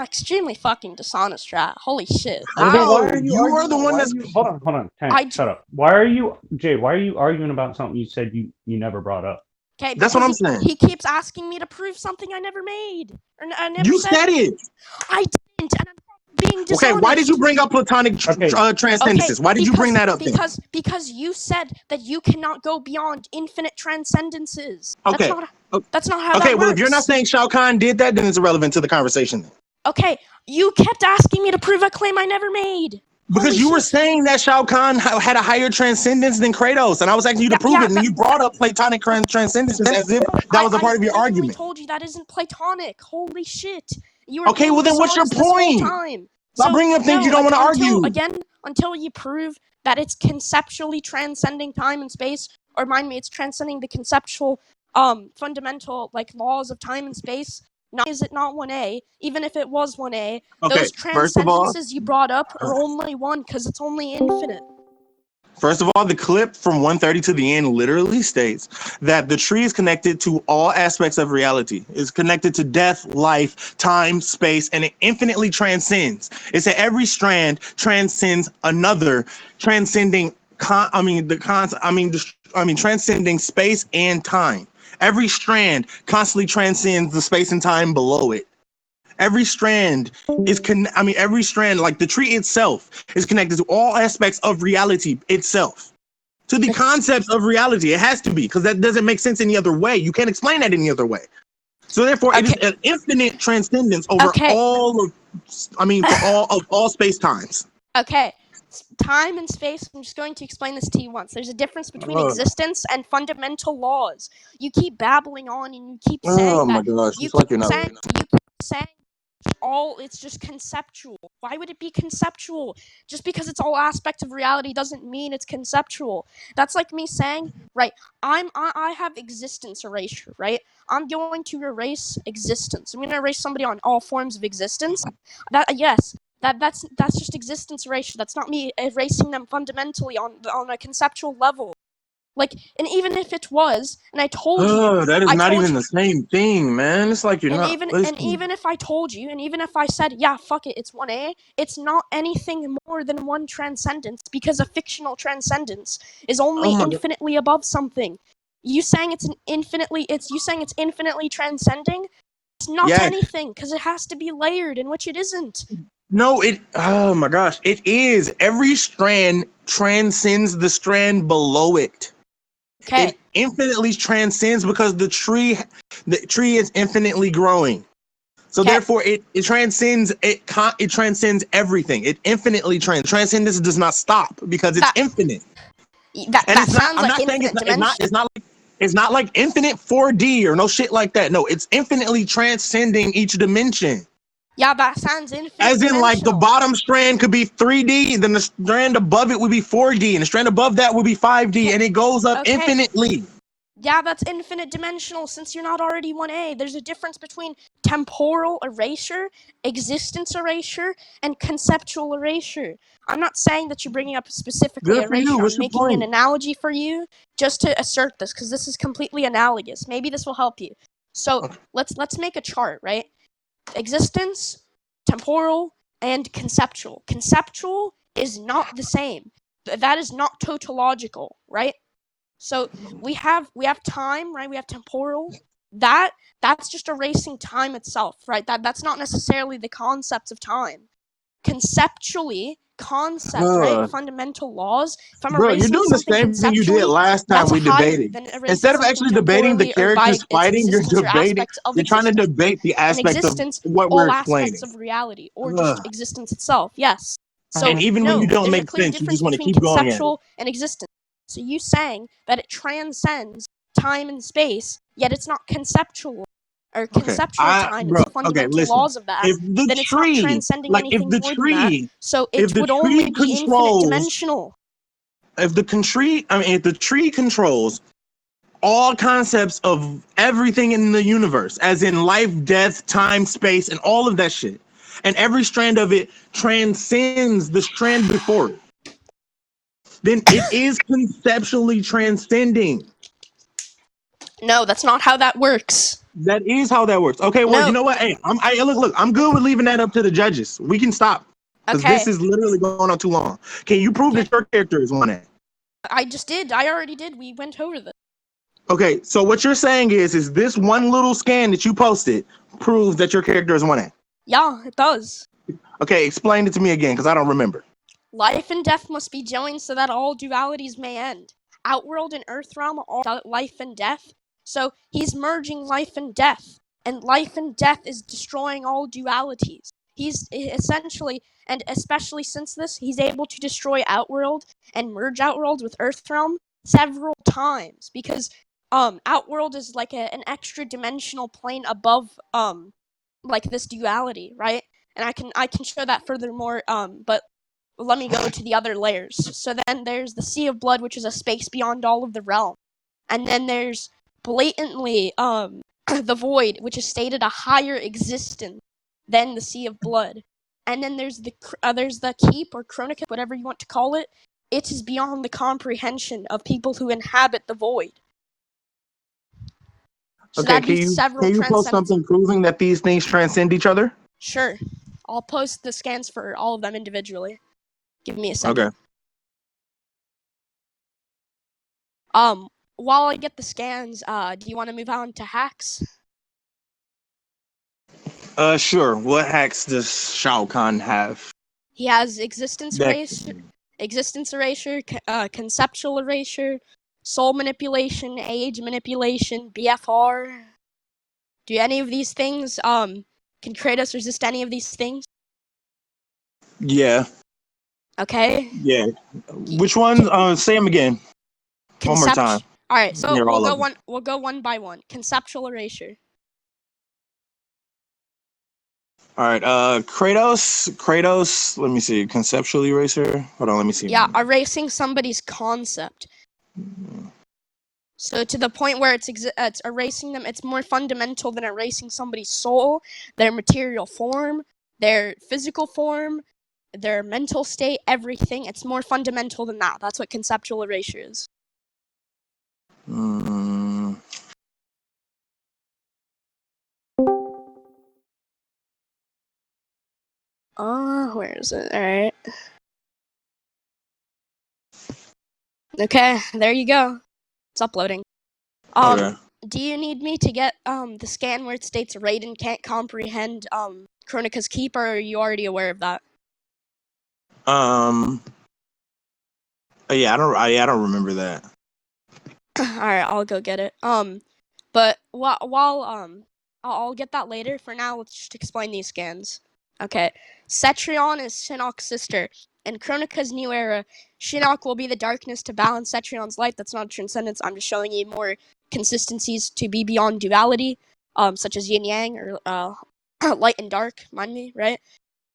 [SPEAKER 1] Extremely fucking dishonest, rat. Holy shit.
[SPEAKER 2] How?
[SPEAKER 7] Why are you
[SPEAKER 2] You are
[SPEAKER 7] arguing?
[SPEAKER 2] the one
[SPEAKER 7] Why are
[SPEAKER 2] that's.
[SPEAKER 7] you? Hold on. Tank, shut up. Why are you, Jade? Why are you arguing about something you said you never brought up?
[SPEAKER 1] Okay,
[SPEAKER 2] That's what I'm saying.
[SPEAKER 1] He keeps asking me to prove something I never made. Or I never
[SPEAKER 2] You
[SPEAKER 1] said.
[SPEAKER 2] said it.
[SPEAKER 1] I didn't, and I'm being dishonest.
[SPEAKER 2] Okay, why did you bring up platonic transcendences? Why did you bring that up then?
[SPEAKER 1] Because you said that you cannot go beyond infinite transcendences.
[SPEAKER 2] Okay.
[SPEAKER 1] That's not how that
[SPEAKER 2] Okay,
[SPEAKER 1] works.
[SPEAKER 2] well, if you're not saying Shao Kahn did that, then it's irrelevant to the conversation then.
[SPEAKER 1] Okay, you kept asking me to prove a claim I never made.
[SPEAKER 2] Because you were saying that Shao Kahn had a higher transcendence than Kratos, and I was asking you to prove it, and you brought up platonic transcendences as if that was a part of your argument.
[SPEAKER 1] I told you that isn't platonic. Holy shit. You were
[SPEAKER 2] Okay, well then what's your point?
[SPEAKER 1] Time.
[SPEAKER 2] Stop bringing up things you don't want to argue.
[SPEAKER 1] Until you prove that it's conceptually transcending time and space, or mind me, it's transcending the conceptual fundamental laws of time and space. Is it not 1A? Even if it was 1A, those transcendences you brought up are only one because it's only infinite.
[SPEAKER 2] First of all, the clip from 130 to the end literally states that the tree is connected to all aspects of reality. It's connected to death, life, time, space, and it infinitely transcends. It said every strand transcends another, transcending transcending space and time. Every strand constantly transcends the space and time below it. Every strand every strand, like the tree itself, is connected to all aspects of reality itself. To the concepts of reality, it has to be, because that doesn't make sense any other way. You can't explain that any other way. So therefore, it is an infinite transcendence over all of, for all space times.
[SPEAKER 1] Okay. Time and space, I'm just going to explain this to you once. There's a difference between existence and fundamental laws. You keep babbling on and you keep saying
[SPEAKER 2] Oh my gosh,
[SPEAKER 1] you
[SPEAKER 2] it's like
[SPEAKER 1] keep
[SPEAKER 2] you're not.
[SPEAKER 1] saying it's just conceptual. Why would it be conceptual? Just because it's all aspects of reality doesn't mean it's conceptual. That's like me saying, right, I have existence erasure, right? I'm going to erase existence. I'm going to erase somebody on all forms of existence. That's just existence erasure. That's not me erasing them fundamentally on a conceptual level. Like, and even if it was, and I told you,
[SPEAKER 2] That is not even the same thing, man. It's like you're
[SPEAKER 1] and
[SPEAKER 2] not.
[SPEAKER 1] even if I told you, and even if I said, yeah, fuck it, it's 1A, it's not anything more than one transcendence, because a fictional transcendence is only infinitely above something. You saying it's infinitely transcending? It's not anything, because it has to be layered, in which it isn't.
[SPEAKER 2] No, oh my gosh, it is. Every strand transcends the strand below it.
[SPEAKER 1] Okay.
[SPEAKER 2] It infinitely transcends because the tree is infinitely growing. So therefore, it transcends everything. It infinitely transcendence does not stop because it's infinite.
[SPEAKER 1] That sounds like infinite dimension.
[SPEAKER 2] It's not like infinite 4D or no shit like that. No, it's infinitely transcending each dimension.
[SPEAKER 1] Yeah, that sounds infinite.
[SPEAKER 2] As in, like, the bottom strand could be 3D, then the strand above it would be 4D, and the strand above that would be 5D, and it goes up infinitely.
[SPEAKER 1] Yeah, that's infinite dimensional, since you're not already 1A. There's a difference between temporal erasure, existence erasure, and conceptual erasure. I'm not saying that you're bringing up specifically erasure. I'm making an analogy for you just to assert this, because this is completely analogous. Maybe this will help you. So let's make a chart, right? Existence, temporal, and conceptual. Conceptual is not the same. That is not tautological, right? So we have time, right? We have temporal. That's just erasing time itself, right? That's not necessarily the concepts of time. Conceptually, right? Fundamental laws. If I'm erasing
[SPEAKER 2] you're doing the same thing you did last time we debated. Instead of actually debating the characters fighting, you're debating. You're trying to debate the aspect of what we're explaining.
[SPEAKER 1] Aspects of reality, or just existence itself. Yes. So
[SPEAKER 2] and even when you don't make sense, you just want to keep going at it.
[SPEAKER 1] Conceptual and existence. So you saying that it transcends time and space, yet it's not conceptual or conceptual time. It's the fundamental laws of that. Then it's not transcending anything more than that. So it would only be infinite dimensional.
[SPEAKER 2] If the tree controls all concepts of everything in the universe, as in life, death, time, space, and all of that shit, and every strand of it transcends the strand before it, then it is conceptually transcending.
[SPEAKER 1] No, that's not how that works.
[SPEAKER 2] That is how that works. Okay, well, you know what? Hey, look, I'm good with leaving that up to the judges. We can stop. Because this is literally going on too long. Can you prove that your character is 1A?
[SPEAKER 1] I just did. I already did. We went over this.
[SPEAKER 2] Okay, so what you're saying is this one little scan that you posted proves that your character is 1A?
[SPEAKER 1] Yeah, it does.
[SPEAKER 2] Okay, explain it to me again, because I don't remember.
[SPEAKER 1] Life and death must be joined so that all dualities may end. Outworld and Earthrealm are all life and death. So he's merging life and death. And life and death is destroying all dualities. He's essentially, and especially since this, he's able to destroy Outworld and merge Outworld with Earthrealm several times. Because Outworld is like an extra dimensional plane above like this duality, right? And I can show that furthermore, but let me go to the other layers. So then there's the Sea of Blood, which is a space beyond all of the realm. And then there's blatantly the Void, which is stated a higher existence than the Sea of Blood. And then there's the Keep or Chronica, whatever you want to call it. it is beyond the comprehension of people who inhabit the void. So
[SPEAKER 2] Okay,
[SPEAKER 1] that'd be several
[SPEAKER 2] can you post
[SPEAKER 1] transcendence.
[SPEAKER 2] something proving that these things transcend each other?
[SPEAKER 1] Sure. I'll post the scans for all of them individually. Give me a second.
[SPEAKER 2] Okay.
[SPEAKER 1] While I get the scans, do you want to move on to hacks?
[SPEAKER 2] Sure. What hacks does Shao Kahn have?
[SPEAKER 1] He has existence
[SPEAKER 2] That
[SPEAKER 1] erasure, conceptual erasure, soul manipulation, age manipulation, BFR. Do any of these things, can Kratos resist any of these things?
[SPEAKER 2] Yeah.
[SPEAKER 1] Okay.
[SPEAKER 2] Yeah. Which one? Say them again. One more time.
[SPEAKER 1] All right, so
[SPEAKER 2] Hear
[SPEAKER 1] we'll
[SPEAKER 2] all
[SPEAKER 1] go
[SPEAKER 2] of them.
[SPEAKER 1] one by one. Conceptual erasure.
[SPEAKER 2] All right. Kratos. Let me see. Conceptual eraser. Hold on. Let me see.
[SPEAKER 1] Yeah, erasing somebody's concept. So to the point where it's erasing them, it's more fundamental than erasing somebody's soul, their material form, their physical form, their mental state, everything. It's more fundamental than that. That's what conceptual erasure is.
[SPEAKER 2] Mm,
[SPEAKER 1] Where is it? All right. Okay, there you go. It's uploading.
[SPEAKER 2] okay.
[SPEAKER 1] Do you need me to get the scan where it states Raiden can't comprehend Kronika's keep, or are you already aware of that?
[SPEAKER 2] Yeah. I don't remember that.
[SPEAKER 1] All right, I'll go get it. But I'll get that later. For now, let's just explain these scans. Okay, Cetrion is Shinnok's sister. In Kronika's new era, Shinnok will be the darkness to balance Cetrion's light. That's not transcendence. I'm just showing you more consistencies to be beyond duality, such as yin yang or light and dark. Mind me, right?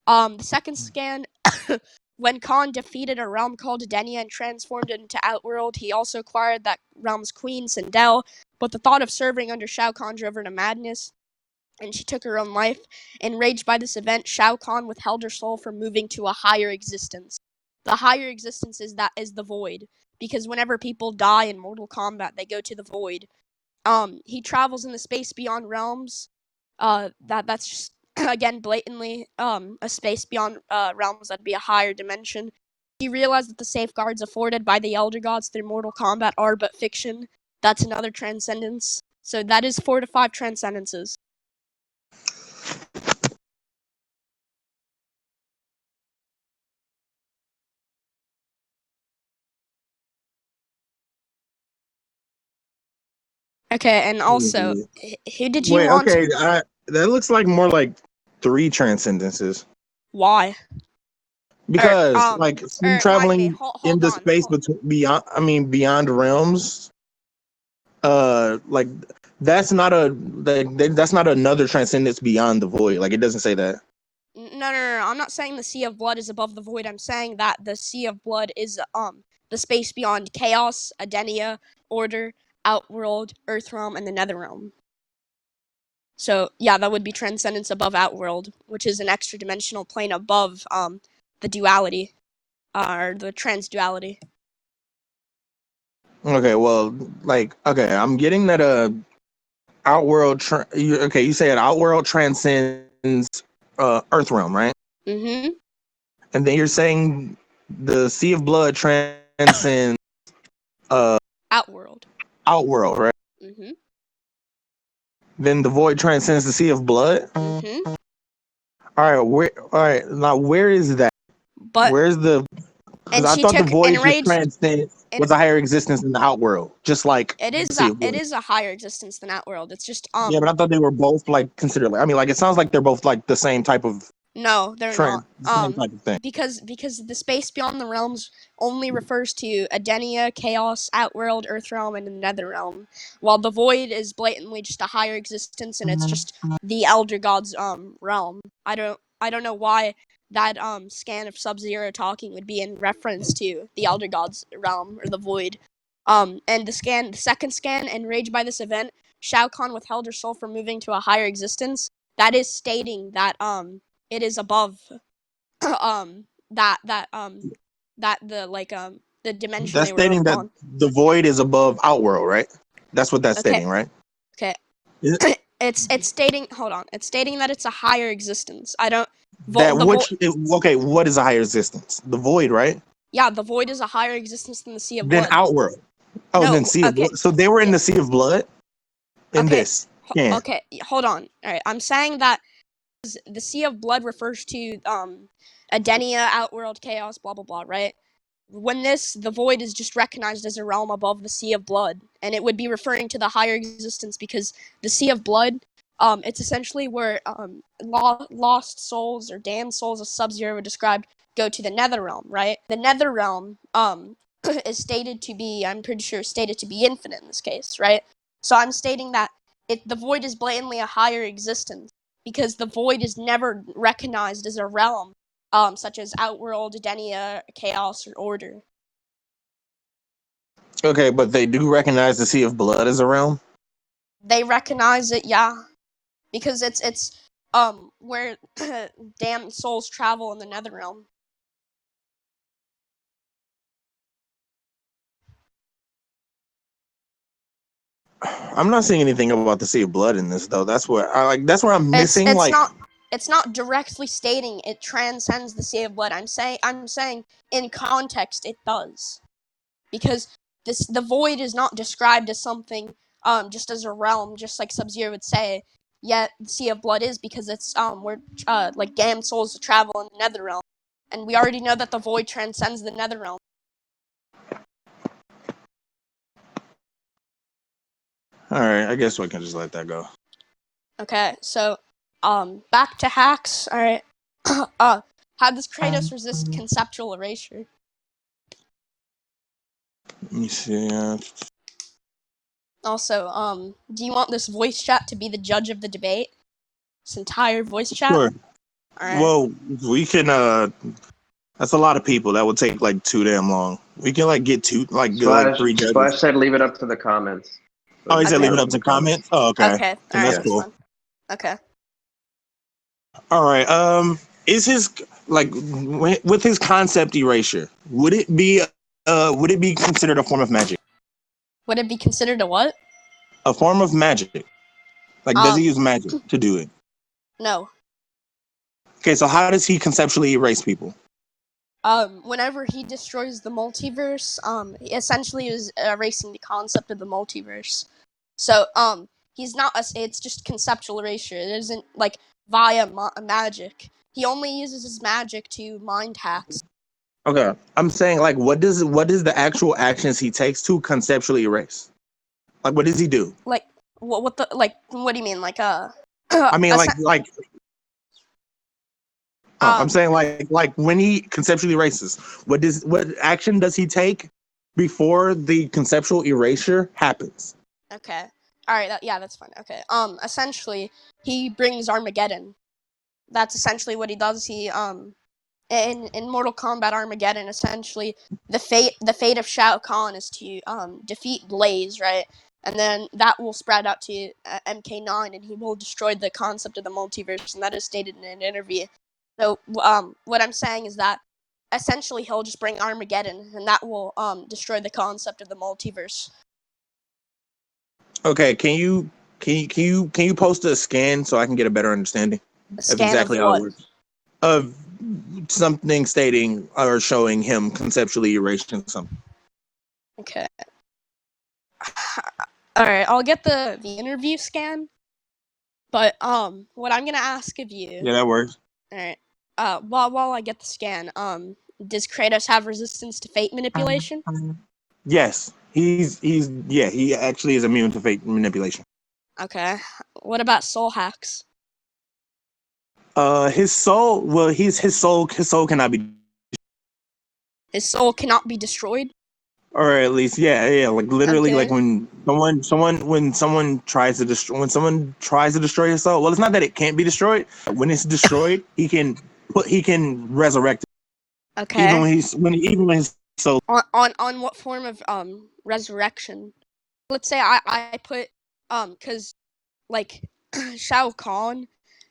[SPEAKER 1] The second scan, when Kahn defeated a realm called Edenia and transformed it into Outworld, he also acquired that realm's queen, Sindel, but the thought of serving under Shao Kahn drove her to madness, and she took her own life. Enraged by this event, Shao Kahn withheld her soul from moving to a higher existence. The higher existence is the void, because whenever people die in Mortal Kombat, they go to the void. He travels in the space beyond realms. That's just again blatantly a space beyond realms. That'd be a higher dimension. He realized that the safeguards afforded by the Elder Gods through Mortal Kombat are but fiction. That's another transcendence. So that is 4 to 5 transcendences. Okay, and also, who did you
[SPEAKER 2] Wait.
[SPEAKER 1] want?
[SPEAKER 2] Okay. That looks like more like 3 transcendences.
[SPEAKER 1] Why?
[SPEAKER 2] Because like him traveling
[SPEAKER 1] Hold
[SPEAKER 2] in the
[SPEAKER 1] on.
[SPEAKER 2] space between beyond realms, like that's not that's not another transcendence beyond the void. Like it doesn't say that.
[SPEAKER 1] No. I'm not saying the Sea of Blood is above the void. I'm saying that the Sea of Blood is the space beyond chaos, Edenia, order, Outworld, Earthrealm, and the Netherrealm. So yeah, that would be transcendence above Outworld, which is an extra dimensional plane above the duality, or the transduality.
[SPEAKER 2] Okay, well, I'm getting that Outworld. You say an Outworld transcends Earthrealm, right?
[SPEAKER 1] Mm-hmm.
[SPEAKER 2] And then you're saying the Sea of Blood transcends
[SPEAKER 1] Outworld.
[SPEAKER 2] Outworld, right?
[SPEAKER 1] Mm-hmm.
[SPEAKER 2] Then the void transcends the Sea of Blood.
[SPEAKER 1] Mm-hmm.
[SPEAKER 2] All right. Now where is that?
[SPEAKER 1] But
[SPEAKER 2] Where's the? Because I thought the void just transcends was a higher existence than the Outworld, just like
[SPEAKER 1] it is
[SPEAKER 2] the Sea of
[SPEAKER 1] it
[SPEAKER 2] Blood.
[SPEAKER 1] is a higher existence than Outworld. It's just
[SPEAKER 2] Yeah, but I thought they were both like considered. I mean, like it sounds like they're both like the same type of.
[SPEAKER 1] No, they're
[SPEAKER 2] Trend,
[SPEAKER 1] not.
[SPEAKER 2] same type of thing.
[SPEAKER 1] Because the space beyond the realms only refers to Edenia, Chaos, Outworld, Earthrealm, and the Netherrealm, while the Void is blatantly just a higher existence, and it's just the Elder Gods realm. I don't know why that scan of Sub-Zero talking would be in reference to the Elder Gods realm or the Void. And the second scan, enraged by this event, Shao Kahn withheld her soul from moving to a higher existence. That is stating that it is above that the the dimension
[SPEAKER 2] That's
[SPEAKER 1] they were
[SPEAKER 2] stating that
[SPEAKER 1] on.
[SPEAKER 2] the void is above Outworld, right? That's what that's
[SPEAKER 1] Okay.
[SPEAKER 2] stating, right?
[SPEAKER 1] Okay.
[SPEAKER 2] Is
[SPEAKER 1] It's stating. Hold on. It's stating that it's a higher existence. I don't.
[SPEAKER 2] that
[SPEAKER 1] The
[SPEAKER 2] which okay, what is a higher existence? The void, right?
[SPEAKER 1] Yeah, the void is a higher existence than the Sea of
[SPEAKER 2] Then
[SPEAKER 1] Blood.
[SPEAKER 2] Outworld. Oh,
[SPEAKER 1] No,
[SPEAKER 2] then Sea of
[SPEAKER 1] okay.
[SPEAKER 2] Blood. So they were in
[SPEAKER 1] Yeah.
[SPEAKER 2] the Sea of Blood in
[SPEAKER 1] Okay.
[SPEAKER 2] this. Yeah.
[SPEAKER 1] Okay, hold on. All right, I'm saying that the Sea of Blood refers to Adenia, Outworld, Chaos, blah blah blah, right? When the void is just recognized as a realm above the Sea of Blood, and it would be referring to the higher existence because the Sea of Blood, it's essentially where lost souls or damned souls, as Sub-Zero would describe, go to the Nether Realm, right? The Nether Realm, is stated to be, I'm pretty sure, stated to be infinite in this case, right? So I'm stating that the void is blatantly a higher existence because the void is never recognized as a realm, such as Outworld, Adenia, Chaos, or Order.
[SPEAKER 2] Okay, but they do recognize the Sea of Blood as a realm.
[SPEAKER 1] They recognize it, yeah, because it's where damned souls travel in the Nether Realm.
[SPEAKER 2] I'm not seeing anything about the Sea of Blood in this though. That's where I like. That's where I'm missing.
[SPEAKER 1] It's not directly stating it transcends the Sea of Blood. I'm saying in context it does, because the void is not described as something just as a realm, just like Sub-Zero would say. Yet the Sea of Blood is, because it's where like damned souls travel in the Nether Realm, and we already know that the void transcends the Nether Realm.
[SPEAKER 2] All right, I guess we can just let that go.
[SPEAKER 1] Okay, so back to hacks. All right, how does Kratos resist conceptual erasure?
[SPEAKER 2] Let me see.
[SPEAKER 1] Also, do you want this voice chat to be the judge of the debate? This entire voice chat?
[SPEAKER 2] Sure.
[SPEAKER 1] All right.
[SPEAKER 2] Well, we can. That's a lot of people. That would take like too damn long. We can like get two, like get like three judges.
[SPEAKER 4] Slash said leave it up to the comments. So
[SPEAKER 2] Oh, he said
[SPEAKER 1] Okay.
[SPEAKER 2] leave it up to comments. Oh, okay.
[SPEAKER 1] Okay.
[SPEAKER 2] Then
[SPEAKER 1] Alright,
[SPEAKER 2] that's cool.
[SPEAKER 1] fine. Okay.
[SPEAKER 2] All right. Is his like with his concept erasure? Would it be considered a form of magic?
[SPEAKER 1] Would it be considered a what?
[SPEAKER 2] A form of magic. Like, does he use magic to do it?
[SPEAKER 1] No.
[SPEAKER 2] Okay, so how does he conceptually erase people?
[SPEAKER 1] Whenever he destroys the multiverse, he essentially is erasing the concept of the multiverse. So, he's not, it's just conceptual erasure. It isn't, like, via magic. He only uses his magic to mind hacks.
[SPEAKER 2] Okay, I'm saying, like, what is the actual actions he takes to conceptually erase? Like, what does he do?
[SPEAKER 1] Like, what do you mean? Like,
[SPEAKER 2] I mean, I'm saying like when he conceptually erases, what action does he take before the conceptual erasure happens?
[SPEAKER 1] Okay. Alright, that's fine. Okay. Essentially, he brings Armageddon. That's essentially what he does. He, in Mortal Kombat Armageddon, essentially, the fate of Shao Kahn is to, defeat Blaze, right? And then that will spread out to MK9, and he will destroy the concept of the multiverse, and that is stated in an interview. So, what I'm saying is that essentially he'll just bring Armageddon, and that will destroy the concept of the multiverse.
[SPEAKER 2] Okay, can you post a scan so I can get a better understanding
[SPEAKER 1] Of
[SPEAKER 2] exactly
[SPEAKER 1] what?
[SPEAKER 2] how it works? Of something stating or showing him conceptually erasing something.
[SPEAKER 1] Okay. All right, I'll get the interview scan. But what I'm gonna ask of you.
[SPEAKER 2] Yeah, that works.
[SPEAKER 1] All right. While I get the scan, does Kratos have resistance to fate manipulation?
[SPEAKER 2] Yes, he actually is immune to fate manipulation.
[SPEAKER 1] Okay. What about soul hacks?
[SPEAKER 2] His soul. Well, his soul cannot be,
[SPEAKER 1] His soul cannot be destroyed.
[SPEAKER 2] or at least yeah, like literally,
[SPEAKER 1] Okay.
[SPEAKER 2] like when someone tries to destroy his soul. Well, it's not that it can't be destroyed. When it's destroyed, he can resurrect it.
[SPEAKER 1] Okay.
[SPEAKER 2] Even when his soul.
[SPEAKER 1] On what form of resurrection? Let's say I put cause like Shao Kahn,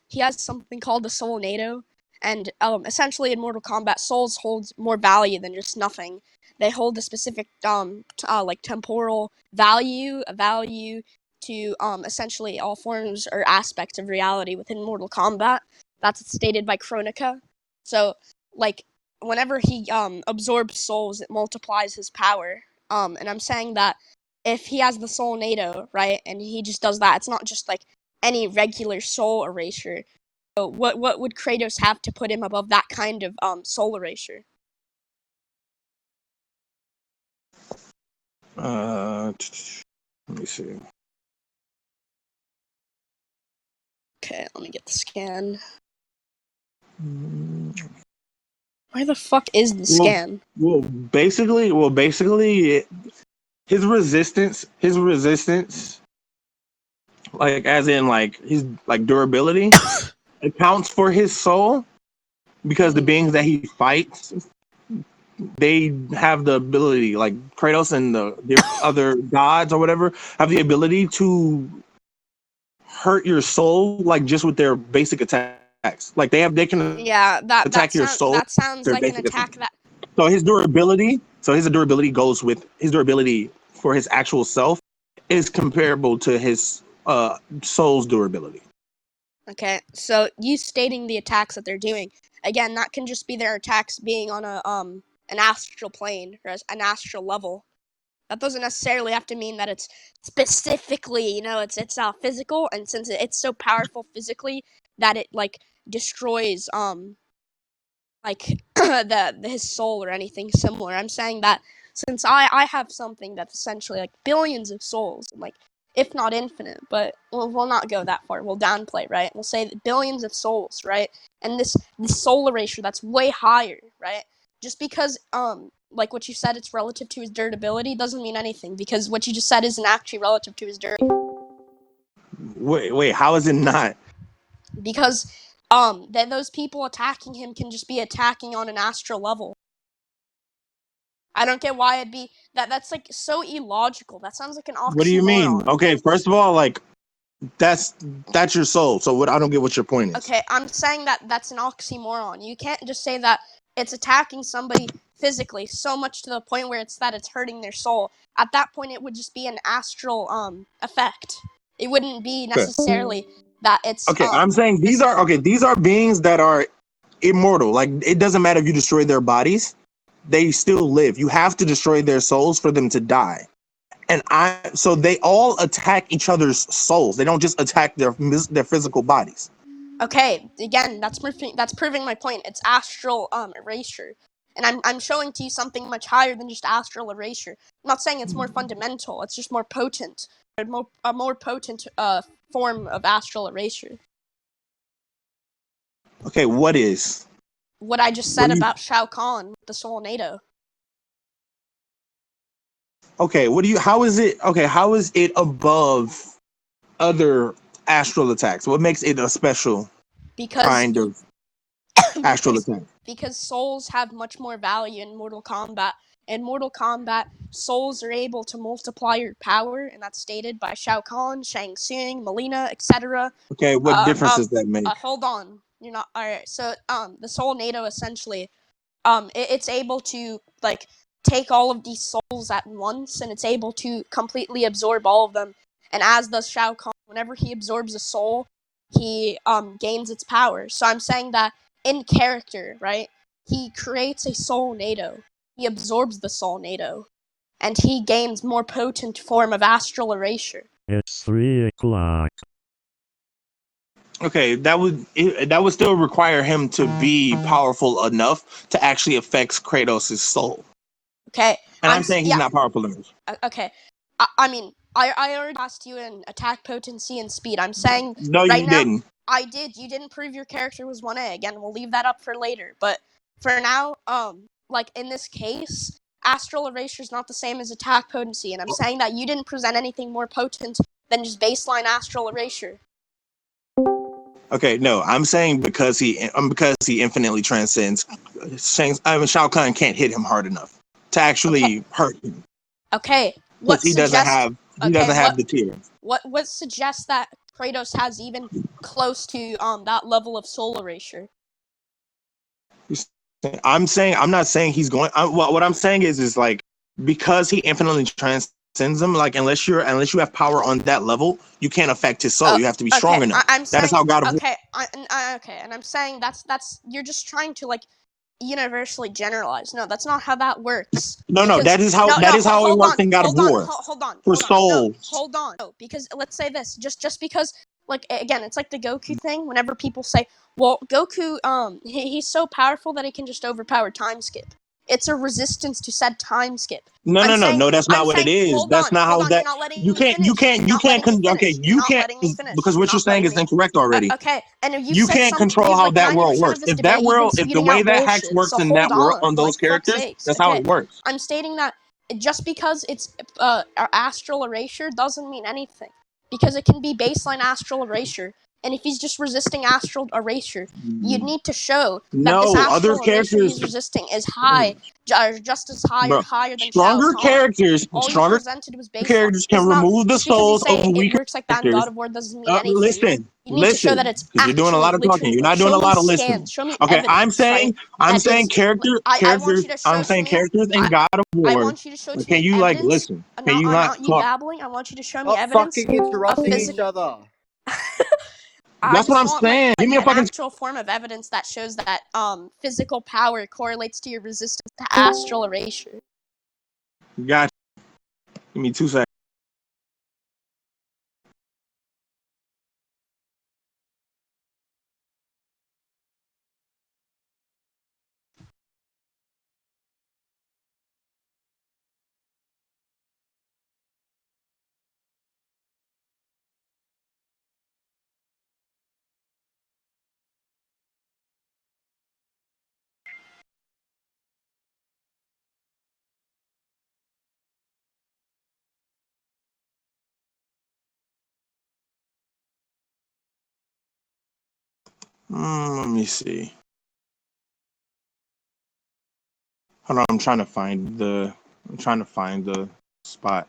[SPEAKER 1] he has something called the Soulnado, and essentially in Mortal Kombat, souls hold more value than just nothing. they hold a specific like temporal value, a value to essentially all forms or aspects of reality within Mortal Kombat. That's stated by Chronica. So like whenever he absorbs souls, it multiplies his power. And I'm saying that if he has the soul NATO, right, and he just does that, it's not just like any regular soul erasure. So what would Kratos have to put him above that kind of soul erasure?
[SPEAKER 2] Let me see.
[SPEAKER 1] Okay, let me get the scan. Where the fuck is the scan?
[SPEAKER 2] Well, basically, his resistance, like as in like his like durability, accounts for his soul because the beings that he fights, they have the ability, like Kratos and the other gods or whatever, have the ability to hurt your soul like just with their basic attacks. Like they can
[SPEAKER 1] Yeah,
[SPEAKER 2] attack your soul.
[SPEAKER 1] that sounds
[SPEAKER 2] Their
[SPEAKER 1] like an
[SPEAKER 2] basic
[SPEAKER 1] attack
[SPEAKER 2] attacks.
[SPEAKER 1] that.
[SPEAKER 2] So his durability goes with his durability for his actual self is comparable to his soul's durability.
[SPEAKER 1] Okay, so you stating the attacks that they're doing again, that can just be their attacks being on a an astral plane or an astral level. That doesn't necessarily have to mean that it's specifically, it's physical, and since it's so powerful physically that it like destroys like his soul or anything similar. I'm saying that since I have something that's essentially like billions of souls, and like if not infinite, but we'll not go that far. We'll downplay, right? We'll say that billions of souls, right? And this soul erasure that's way higher, right? Just because like what you said, it's relative to his durability doesn't mean anything, because what you just said isn't actually relative to his durability.
[SPEAKER 2] Wait, how is it not?
[SPEAKER 1] Because that those people attacking him can just be attacking on an astral level. I don't get why it'd be that's like so illogical. That sounds like an oxymoron.
[SPEAKER 2] What do you mean? Okay, first of all, like that's your soul. So what? I don't get what your point is.
[SPEAKER 1] Okay, I'm saying that that's an oxymoron. You can't just say that it's attacking somebody physically so much to the point where it's hurting their soul. At that point, it would just be an astral effect. It wouldn't be necessarily that it's
[SPEAKER 2] Okay, I'm saying these are beings that are immortal. Like it doesn't matter if you destroy their bodies, they still live. You have to destroy their souls for them to die. And so they all attack each other's souls. They don't just attack their physical bodies.
[SPEAKER 1] Okay, again, that's proving my point. It's astral erasure. And I'm showing to you something much higher than just astral erasure. I'm not saying it's more fundamental, it's just more potent. A more potent form of astral erasure.
[SPEAKER 2] Okay, what is?
[SPEAKER 1] What I just said about Shao Kahn, the Soul NATO.
[SPEAKER 2] Okay, how is it above other astral attacks? What makes it a special kind of astral attack?
[SPEAKER 1] Because souls have much more value in Mortal Kombat. In Mortal Kombat, souls are able to multiply your power, and that's stated by Shao Kahn, Shang Tsung, Melina, etc.
[SPEAKER 2] Okay, what difference does that make?
[SPEAKER 1] Hold on, you're not alright. So, the Soul NATO essentially, it's able to like take all of these souls at once, and it's able to completely absorb all of them. And as does Shao Kahn, whenever he absorbs a soul, he gains its power. So I'm saying that in character, right? He creates a soul NATO. He absorbs the soul NATO, and he gains more potent form of astral erasure.
[SPEAKER 8] It's 3 o'clock.
[SPEAKER 2] Okay, that would still require him to be powerful enough to actually affect Kratos' soul.
[SPEAKER 1] Okay,
[SPEAKER 2] and I'm saying he's not powerful enough.
[SPEAKER 1] Okay, I mean, I already asked you in attack potency and speed. I'm saying
[SPEAKER 2] no,
[SPEAKER 1] right
[SPEAKER 2] you
[SPEAKER 1] now,
[SPEAKER 2] didn't.
[SPEAKER 1] I did. You didn't prove your character was 1A. Again, we'll leave that up for later. But for now, like in this case, astral erasure is not the same as attack potency, and I'm saying that you didn't present anything more potent than just baseline astral erasure.
[SPEAKER 2] Okay, no, I'm saying because he infinitely transcends. Shao Kahn can't hit him hard enough to actually hurt him.
[SPEAKER 1] Okay,
[SPEAKER 2] because he doesn't have the tier.
[SPEAKER 1] What suggests that Kratos has even close to that level of soul erasure?
[SPEAKER 2] I'm not saying he's going. What I'm saying is like because he infinitely transcends them. Like unless you have power on that level, you can't affect his soul. You have to be strong enough.
[SPEAKER 1] I'm
[SPEAKER 2] That is
[SPEAKER 1] saying
[SPEAKER 2] how God of War.
[SPEAKER 1] okay. Okay, and I'm saying that's you're just trying to like universally generalize. No, that's not how that works.
[SPEAKER 2] No,
[SPEAKER 1] Because,
[SPEAKER 2] that is how it
[SPEAKER 1] hold
[SPEAKER 2] works
[SPEAKER 1] on,
[SPEAKER 2] in God of War
[SPEAKER 1] hold on,
[SPEAKER 2] for
[SPEAKER 1] hold on. No,
[SPEAKER 2] souls.
[SPEAKER 1] hold on. No, because let's say this. Just because like again, it's like the Goku thing. Whenever people say, "Well, Goku, he's so powerful that he can just overpower time skip." It's a resistance to said time skip.
[SPEAKER 2] No, that's not what it is. That's not how
[SPEAKER 1] You're
[SPEAKER 2] that.
[SPEAKER 1] not letting
[SPEAKER 2] You
[SPEAKER 1] me
[SPEAKER 2] can't.
[SPEAKER 1] finish. You're not letting me finish.
[SPEAKER 2] Okay,
[SPEAKER 1] You're
[SPEAKER 2] you
[SPEAKER 1] not
[SPEAKER 2] can't
[SPEAKER 1] letting me finish.
[SPEAKER 2] because what
[SPEAKER 1] You're
[SPEAKER 2] you're
[SPEAKER 1] not
[SPEAKER 2] saying
[SPEAKER 1] letting
[SPEAKER 2] is
[SPEAKER 1] me.
[SPEAKER 2] incorrect already.
[SPEAKER 1] Okay, and you've
[SPEAKER 2] You
[SPEAKER 1] said
[SPEAKER 2] can't
[SPEAKER 1] some.
[SPEAKER 2] control
[SPEAKER 1] You've
[SPEAKER 2] how
[SPEAKER 1] like
[SPEAKER 2] that world
[SPEAKER 1] 90%
[SPEAKER 2] works.
[SPEAKER 1] of this
[SPEAKER 2] If that
[SPEAKER 1] debate, you've been
[SPEAKER 2] world, if the
[SPEAKER 1] spewing
[SPEAKER 2] way
[SPEAKER 1] out
[SPEAKER 2] that Hex
[SPEAKER 1] bullshit.
[SPEAKER 2] works
[SPEAKER 1] So
[SPEAKER 2] in that
[SPEAKER 1] hold
[SPEAKER 2] world
[SPEAKER 1] on,
[SPEAKER 2] on
[SPEAKER 1] for
[SPEAKER 2] those
[SPEAKER 1] like fuck's
[SPEAKER 2] characters,
[SPEAKER 1] sakes.
[SPEAKER 2] that's how
[SPEAKER 1] Okay,
[SPEAKER 2] it works.
[SPEAKER 1] I'm stating that just because it's astral erasure doesn't mean anything, because it can be baseline astral erasure. And if he's just resisting astral erasure, you'd need to show that this
[SPEAKER 2] No, other
[SPEAKER 1] astral erasure
[SPEAKER 2] characters,
[SPEAKER 1] he's resisting is high, just as high or
[SPEAKER 2] bro.
[SPEAKER 1] higher than Shao
[SPEAKER 2] Stronger
[SPEAKER 1] Kahn.
[SPEAKER 2] characters,
[SPEAKER 1] All you
[SPEAKER 2] stronger
[SPEAKER 1] presented was baseline.
[SPEAKER 2] characters can
[SPEAKER 1] It's not
[SPEAKER 2] remove the
[SPEAKER 1] just because you
[SPEAKER 2] souls
[SPEAKER 1] say
[SPEAKER 2] of
[SPEAKER 1] it
[SPEAKER 2] weaker
[SPEAKER 1] works like that in God
[SPEAKER 2] characters.
[SPEAKER 1] of War doesn't mean anything.
[SPEAKER 2] Listen,
[SPEAKER 1] You need to show that it's
[SPEAKER 2] because you're doing a
[SPEAKER 1] actually
[SPEAKER 2] lot of talking.
[SPEAKER 1] literally
[SPEAKER 2] You're
[SPEAKER 1] like
[SPEAKER 2] not doing a
[SPEAKER 1] show me
[SPEAKER 2] lot of listening.
[SPEAKER 1] scans, show me
[SPEAKER 2] Okay,
[SPEAKER 1] evidence, right?
[SPEAKER 2] I'm
[SPEAKER 1] That
[SPEAKER 2] saying
[SPEAKER 1] is I want
[SPEAKER 2] characters.
[SPEAKER 1] you to
[SPEAKER 2] I'm
[SPEAKER 1] show to
[SPEAKER 2] saying
[SPEAKER 1] me
[SPEAKER 2] characters in
[SPEAKER 1] I
[SPEAKER 2] God of
[SPEAKER 1] I
[SPEAKER 2] War.
[SPEAKER 1] want you to show to
[SPEAKER 2] Can
[SPEAKER 1] me
[SPEAKER 2] you like
[SPEAKER 1] evidence.
[SPEAKER 2] listen? Can you not
[SPEAKER 1] Not you
[SPEAKER 2] talk?
[SPEAKER 1] babbling. I want you to show me
[SPEAKER 9] Stop
[SPEAKER 1] evidence
[SPEAKER 9] fucking
[SPEAKER 1] of
[SPEAKER 9] interrupting each
[SPEAKER 1] physical.
[SPEAKER 9] other.
[SPEAKER 1] I
[SPEAKER 2] That's what
[SPEAKER 1] just
[SPEAKER 2] I'm
[SPEAKER 1] want
[SPEAKER 2] saying. Give
[SPEAKER 1] like
[SPEAKER 2] me a
[SPEAKER 1] an
[SPEAKER 2] fucking.
[SPEAKER 1] actual form of evidence that shows that physical power correlates to your resistance to astral erasure.
[SPEAKER 2] Gotcha. Give me 2 seconds. Let me see. Hold on, I'm trying to find the spot.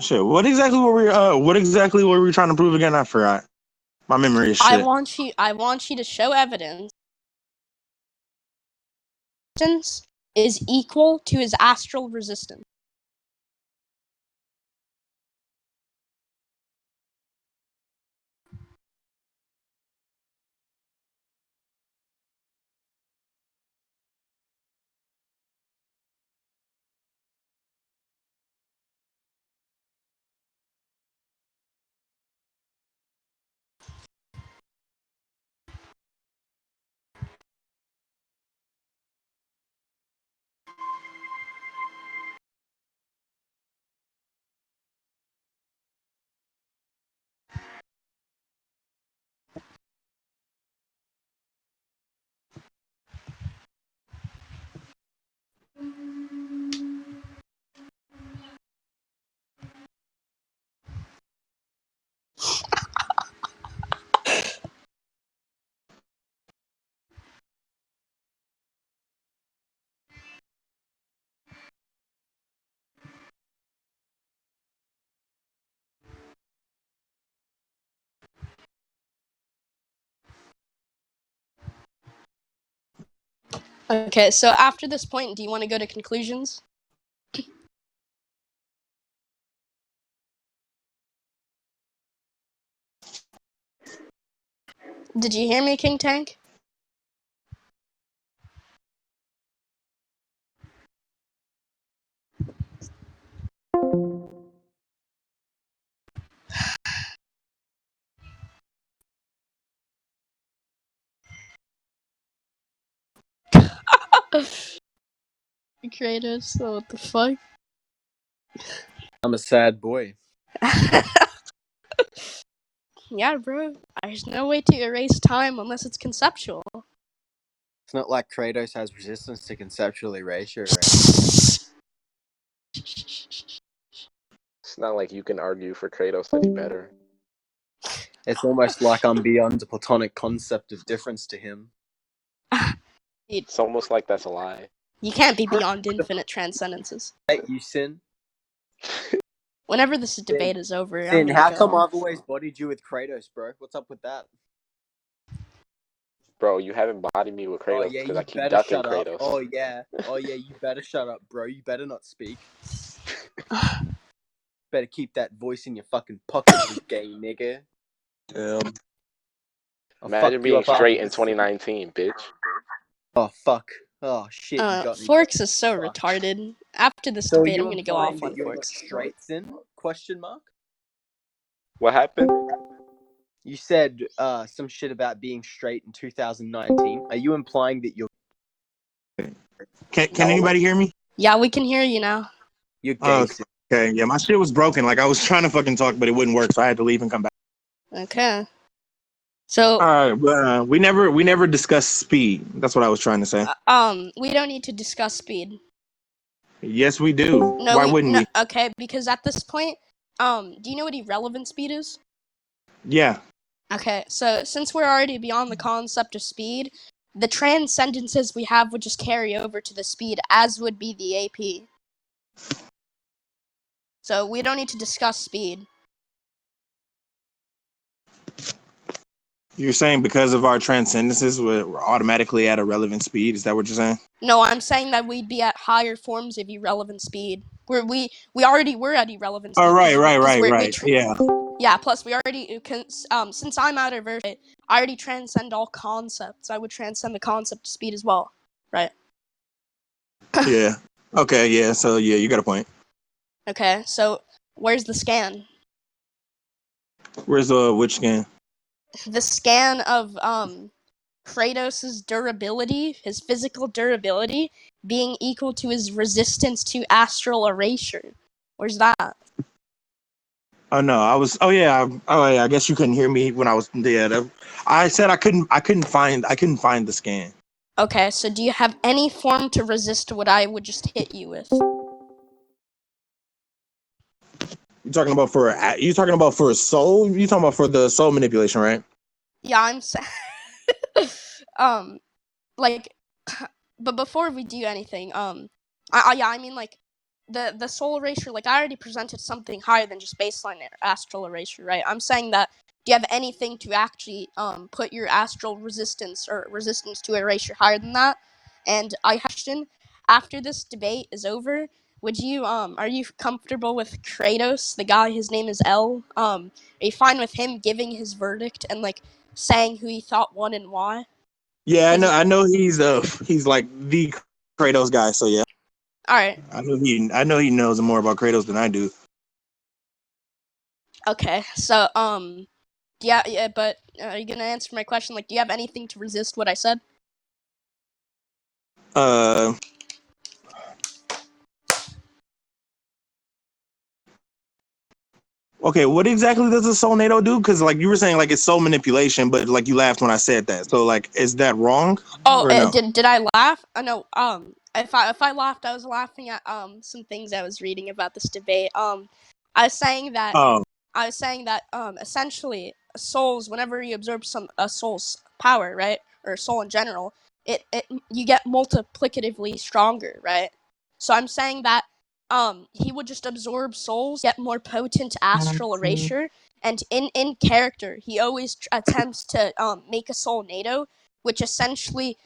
[SPEAKER 2] Shit, what exactly were we trying to prove again? I forgot. My memory is shit.
[SPEAKER 1] I want you to show evidence is equal to his astral resistance. Okay, so after this point, do you want to go to conclusions? Did you hear me, King Tank? Kratos, what the fuck?
[SPEAKER 9] I'm a sad boy.
[SPEAKER 1] Yeah, bro. There's no way to erase time unless it's conceptual.
[SPEAKER 9] It's not like Kratos has resistance to conceptual erasure or anything.
[SPEAKER 10] It's not like you can argue for Kratos that he's better.
[SPEAKER 9] It's almost like I'm beyond the platonic concept of difference to him.
[SPEAKER 10] It's almost like that's a lie.
[SPEAKER 1] You can't be beyond infinite transcendences.
[SPEAKER 9] Hey, you Sin.
[SPEAKER 1] Whenever this debate is over, I'm
[SPEAKER 9] Sin,
[SPEAKER 1] gonna
[SPEAKER 9] how
[SPEAKER 1] go.
[SPEAKER 9] come I've always bodied you with Kratos, bro? What's up with that?
[SPEAKER 10] Bro, you haven't bodied me with Kratos because I keep ducking Kratos.
[SPEAKER 9] Oh yeah, you better shut up, bro. You better not speak. Better keep that voice in your fucking pocket, you gay nigga.
[SPEAKER 2] Damn.
[SPEAKER 10] Imagine being straight in 2019, bitch.
[SPEAKER 9] Oh fuck. Oh shit, you got me.
[SPEAKER 1] Forks is so retarded. After this debate, I'm gonna go off on Forks.
[SPEAKER 9] Straight, Sin? Question mark?
[SPEAKER 10] What happened?
[SPEAKER 9] You said some shit about being straight in 2019. Are you implying that you're...
[SPEAKER 2] Can anybody hear me?
[SPEAKER 1] Yeah, we can hear you now.
[SPEAKER 9] You're gay.
[SPEAKER 2] Okay, yeah, my shit was broken. Like, I was trying to fucking talk, but it wouldn't work, so I had to leave and come back.
[SPEAKER 1] Okay. So...
[SPEAKER 2] Alright, we never discussed speed. That's what I was trying to say.
[SPEAKER 1] We don't need to discuss speed.
[SPEAKER 2] Yes, we do.
[SPEAKER 1] No,
[SPEAKER 2] Why wouldn't we?
[SPEAKER 1] Okay, because at this point, do you know what irrelevant speed is?
[SPEAKER 2] Yeah.
[SPEAKER 1] Okay, so since we're already beyond the concept of speed, the transcendences we have would just carry over to the speed, as would be the AP. So we don't need to discuss speed.
[SPEAKER 2] You're saying because of our transcendences, we're automatically at a relevant speed? Is that what you're saying?
[SPEAKER 1] No, I'm saying that we'd be at higher forms of irrelevant speed. We already were at irrelevant speed.
[SPEAKER 2] Oh, right. Yeah.
[SPEAKER 1] Yeah, plus we already, since I'm out of version, I already transcend all concepts. I would transcend the concept of speed as well, right?
[SPEAKER 2] Yeah. Okay, yeah, so yeah, you got a point.
[SPEAKER 1] Okay, so where's the scan?
[SPEAKER 2] Where's which scan?
[SPEAKER 1] The scan of, Kratos' durability, his physical durability, being equal to his resistance to astral erasure. Where's that?
[SPEAKER 2] Oh no, I guess you couldn't hear me when I was there. I said I couldn't find the scan.
[SPEAKER 1] Okay, so do you have any form to resist what I would just hit you with?
[SPEAKER 2] You talking about for a soul? You talking about for the soul manipulation, right?
[SPEAKER 1] Yeah, I'm saying, like, but before we do anything, I mean, like, the soul erasure, like, I already presented something higher than just baseline astral erasure, right? I'm saying that, do you have anything to actually, put your astral resistance or resistance to erasure higher than that? And I question, after this debate is over, would you, are you comfortable with Kratos, the guy, his name is L? Are you fine with him giving his verdict and, like, saying who he thought won and why?
[SPEAKER 2] Yeah, I know he's like the Kratos guy, so yeah.
[SPEAKER 1] All right.
[SPEAKER 2] I know he knows more about Kratos than I do.
[SPEAKER 1] Okay, so yeah, but are you gonna answer my question? Like, do you have anything to resist what I said?
[SPEAKER 2] Okay, what exactly does a soul NATO do? Because like you were saying, like it's soul manipulation, but like you laughed when I said that. So like, is that wrong?
[SPEAKER 1] Oh,
[SPEAKER 2] no?
[SPEAKER 1] did I laugh? No. If I laughed, I was laughing at some things I was reading about this debate. I was saying that. Essentially, souls. Whenever you absorb a soul's power, right, or soul in general, it you get multiplicatively stronger, right? So I'm saying that he would just absorb souls, get more potent astral erasure, and in character, he always attempts to make a soul NATO, which essentially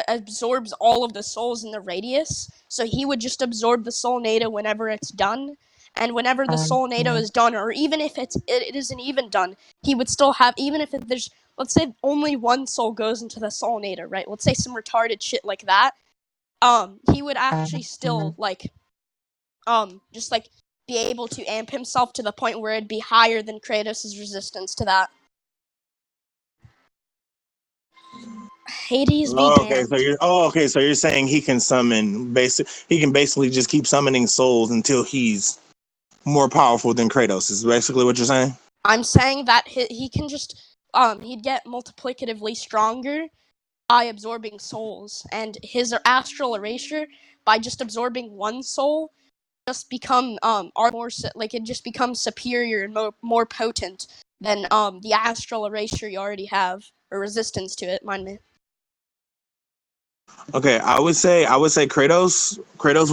[SPEAKER 1] absorbs all of the souls in the radius. So he would just absorb the soul NATO whenever it's done, and whenever the soul NATO is done, or even if it isn't even done, he would still have, even if there's, let's say only one soul goes into the soul NATO, right? Let's say some retarded shit like that. He would actually still just like be able to amp himself to the point where it'd be higher than Kratos' resistance to that. Hades be
[SPEAKER 2] Okay,
[SPEAKER 1] damned.
[SPEAKER 2] so you're saying he can basically just keep summoning souls until he's more powerful than Kratos. Is basically what you're saying?
[SPEAKER 1] I'm saying that he can just he'd get multiplicatively stronger by absorbing souls, and his astral erasure by just absorbing one soul just become like it just becomes superior and more potent than the astral erasure you already have, or resistance to it, mind me.
[SPEAKER 2] Okay, I would say Kratos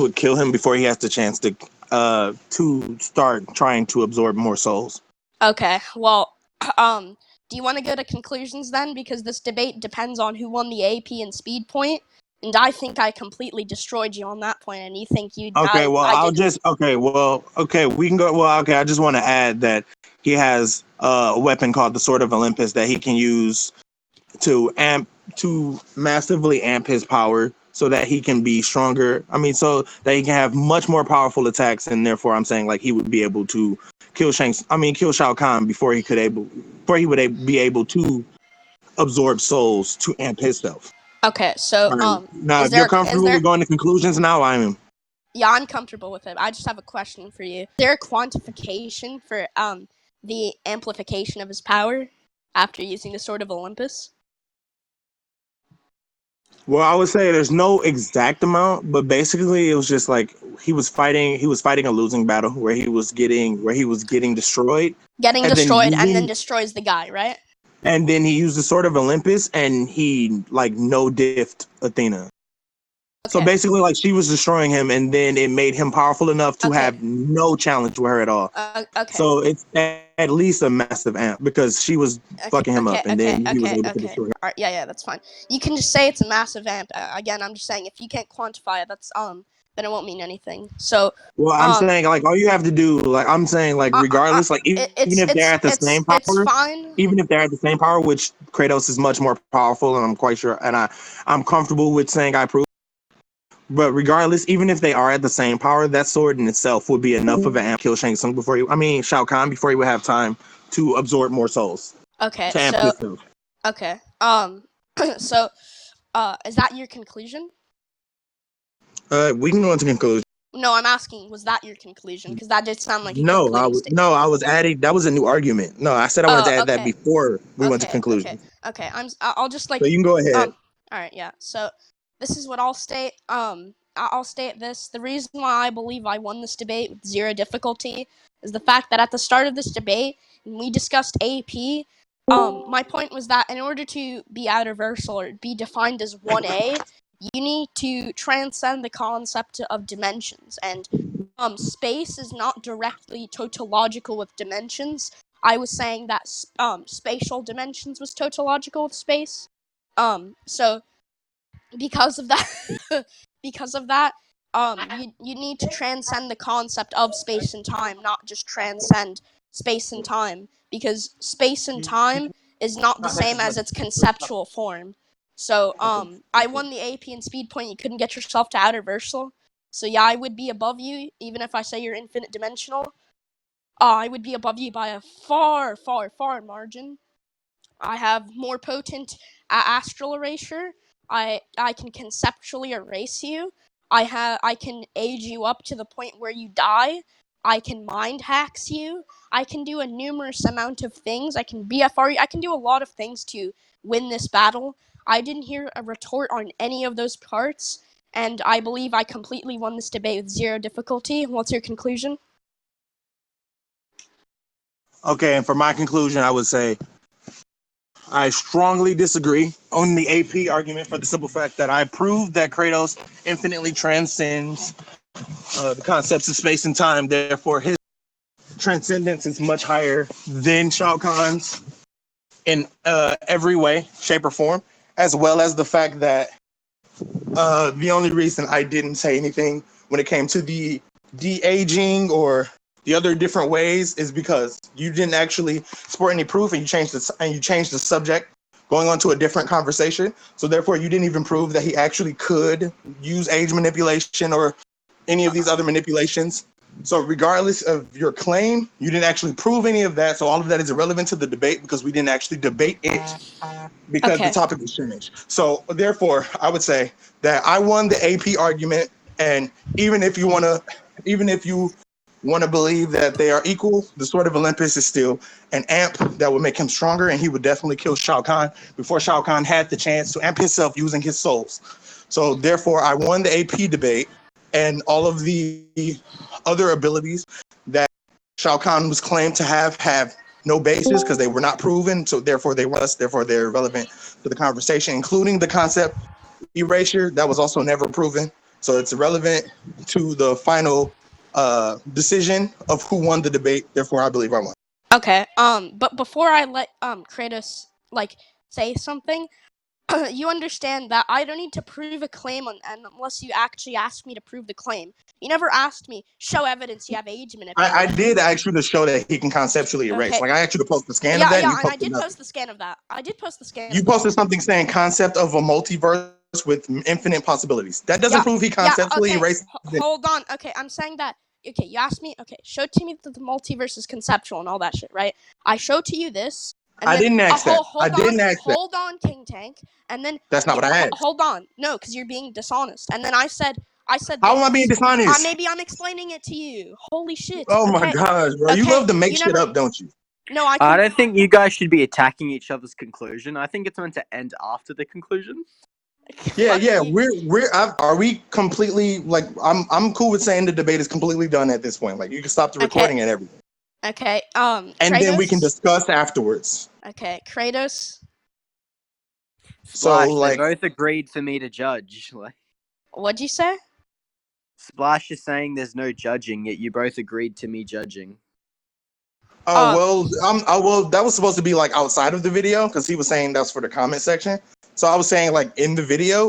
[SPEAKER 2] would kill him before he has the chance to start trying to absorb more souls.
[SPEAKER 1] Okay, well, do you want to go to conclusions then? Because this debate depends on who won the AP and speed point, and I think I completely destroyed you on that point, and you think
[SPEAKER 2] Okay, well,
[SPEAKER 1] I didn't.
[SPEAKER 2] we can go. Well, okay, I just want to add that he has a weapon called the Sword of Olympus that he can use to massively amp his power so that he can be stronger. I mean, so that he can have much more powerful attacks, and therefore, I'm saying like he would be able to kill Shao Kahn before he be able to absorb souls to amp himself.
[SPEAKER 1] Okay, so
[SPEAKER 2] All right. Now,
[SPEAKER 1] is
[SPEAKER 2] if you're
[SPEAKER 1] there
[SPEAKER 2] comfortable with going to conclusions, now I am.
[SPEAKER 1] Yeah, I'm comfortable with it. I just have a question for you. Is there a quantification for the amplification of his power after using the Sword of Olympus?
[SPEAKER 2] Well, I would say there's no exact amount, but basically it was just like he was fighting a losing battle where he was getting destroyed.
[SPEAKER 1] Getting
[SPEAKER 2] And then
[SPEAKER 1] destroyed and then destroys the guy, right?
[SPEAKER 2] he used the Sword of Olympus and he like no diffed Athena. So
[SPEAKER 1] Okay.
[SPEAKER 2] basically like she was destroying him and then it made him powerful enough to
[SPEAKER 1] Okay.
[SPEAKER 2] have no challenge with her at all.
[SPEAKER 1] Okay.
[SPEAKER 2] So it's at least a massive amp because she was fucking him up and then he was able to destroy her.
[SPEAKER 1] All right, yeah, that's fine. You can just say it's a massive amp. Again, I'm just saying if you can't quantify it, that's then it won't mean anything. So
[SPEAKER 2] Well, I'm saying like all you have to do, like I'm saying like regardless, like even if they're at the same power,
[SPEAKER 1] it's fine.
[SPEAKER 2] even if they're at the same power, which Kratos is much more powerful, and I'm quite sure, and I'm comfortable with saying I prove. But regardless, even if they are at the same power, that sword in itself would be enough of an amp to kill Shang Tsung Shao Kahn before he would have time to absorb more souls.
[SPEAKER 1] Okay,
[SPEAKER 2] To amp himself.
[SPEAKER 1] Okay. So, is that your conclusion?
[SPEAKER 2] We can go into conclusion.
[SPEAKER 1] No, I'm asking, was that your conclusion? Because that did sound like a
[SPEAKER 2] No,
[SPEAKER 1] concluding statement.
[SPEAKER 2] no, I was adding. That was a new argument. No, I said I wanted to add that before we went to conclusion.
[SPEAKER 1] Okay. I'll just like.
[SPEAKER 2] So you can go ahead.
[SPEAKER 1] All right. Yeah. So this is what I'll state. I'll state this. The reason why I believe I won this debate with 0 difficulty is the fact that at the start of this debate, when we discussed AP, my point was that in order to be universal or be defined as 1A, you need to transcend the concept of dimensions, and space is not directly tautological with dimensions. I was saying that spatial dimensions was tautological with space. So because of that, you need to transcend the concept of space and time, not just transcend space and time, because space and time is not the same as its conceptual form. So I won the AP and speed point. You couldn't get yourself to outer versal. So yeah, I would be above you, even if I say you're infinite dimensional. I would be above you by a far, far, far margin. I have more potent astral erasure. I can conceptually erase you. I can age you up to the point where you die. I can mind hacks you. I can do a numerous amount of things. I can BFR you. I can do a lot of things to win this battle. I didn't hear a retort on any of those parts, and I believe I completely won this debate with 0 difficulty. What's your conclusion?
[SPEAKER 2] Okay, and for my conclusion, I would say I strongly disagree on the AP argument for the simple fact that I proved that Kratos infinitely transcends the concepts of space and time. Therefore, his transcendence is much higher than Shao Kahn's in every way, shape, or form, as well as the fact that the only reason I didn't say anything when it came to the de-aging or the other different ways is because you didn't actually support any proof and you changed the subject going on to a different conversation. So therefore you didn't even prove that he actually could use age manipulation or any of these other manipulations So regardless of your claim, you didn't actually prove any of that. So all of that is irrelevant to the debate because we didn't actually debate it because the
[SPEAKER 1] Okay.
[SPEAKER 2] topic was changed. So therefore, I would say that I won the AP argument, and even if you want to believe that they are equal, the Sword of Olympus is still an amp that would make him stronger, and he would definitely kill Shao Kahn before Shao Kahn had the chance to amp himself using his souls. So therefore, I won the AP debate, and all of the other abilities that Shao Kahn was claimed to have no basis because they were not proven. So therefore, therefore they're relevant to the conversation, including the concept erasure that was also never proven. So it's irrelevant to the final decision of who won the debate. Therefore, I believe I won.
[SPEAKER 1] Okay. But before I let Kratos like say something, you understand that I don't need to prove a claim unless you actually ask me to prove the claim. You never asked me show evidence you have age
[SPEAKER 2] I
[SPEAKER 1] manipulation.
[SPEAKER 2] did ask you to show that he can conceptually erase.
[SPEAKER 1] Okay.
[SPEAKER 2] Like I asked you to post the scan of
[SPEAKER 1] Yeah,
[SPEAKER 2] that, and
[SPEAKER 1] yeah,
[SPEAKER 2] you
[SPEAKER 1] and I
[SPEAKER 2] posted
[SPEAKER 1] did
[SPEAKER 2] nothing.
[SPEAKER 1] post the scan of that. I did post the scan
[SPEAKER 2] You
[SPEAKER 1] of that.
[SPEAKER 2] posted something saying concept of a multiverse with infinite possibilities. That doesn't prove he conceptually erased.
[SPEAKER 1] Hold on. Okay, I'm saying that. Okay, you asked me. Okay, show to me that the multiverse is conceptual and all that shit, right? I show to you this, and
[SPEAKER 2] I
[SPEAKER 1] then
[SPEAKER 2] didn't ask that. I didn't ask that.
[SPEAKER 1] hold on, King Tank, and then
[SPEAKER 2] That's not what I asked.
[SPEAKER 1] hold on, no, because you're being dishonest. And then I said
[SPEAKER 2] How
[SPEAKER 1] this.
[SPEAKER 2] am I being dishonest?
[SPEAKER 1] Maybe I'm explaining it to you. Holy shit.
[SPEAKER 2] Oh my
[SPEAKER 1] Okay.
[SPEAKER 2] gosh, bro! You
[SPEAKER 1] Okay,
[SPEAKER 2] love to make
[SPEAKER 1] you
[SPEAKER 2] shit
[SPEAKER 1] never.
[SPEAKER 2] up, don't you?
[SPEAKER 1] No, I
[SPEAKER 9] I
[SPEAKER 1] can.
[SPEAKER 9] don't think you guys should be attacking each other's conclusion. I think it's meant to end after the conclusion.
[SPEAKER 2] Yeah,
[SPEAKER 1] Fuck
[SPEAKER 2] yeah.
[SPEAKER 1] you.
[SPEAKER 2] Are we completely like? I'm cool with saying the debate is completely done at this point. Like you can stop the
[SPEAKER 1] Okay.
[SPEAKER 2] recording and everything,
[SPEAKER 1] Okay.
[SPEAKER 2] and
[SPEAKER 1] Kratos.
[SPEAKER 2] then we can discuss afterwards.
[SPEAKER 1] Okay, Kratos.
[SPEAKER 2] So
[SPEAKER 9] Splash, they
[SPEAKER 2] like,
[SPEAKER 9] both agreed for me to judge. Like,
[SPEAKER 1] What'd you say?
[SPEAKER 9] Splash is saying there's no judging, yet you both agreed to me judging.
[SPEAKER 2] oh well, that was supposed to be like outside of the video because he was saying that's for the comment section. So I was saying like in the video,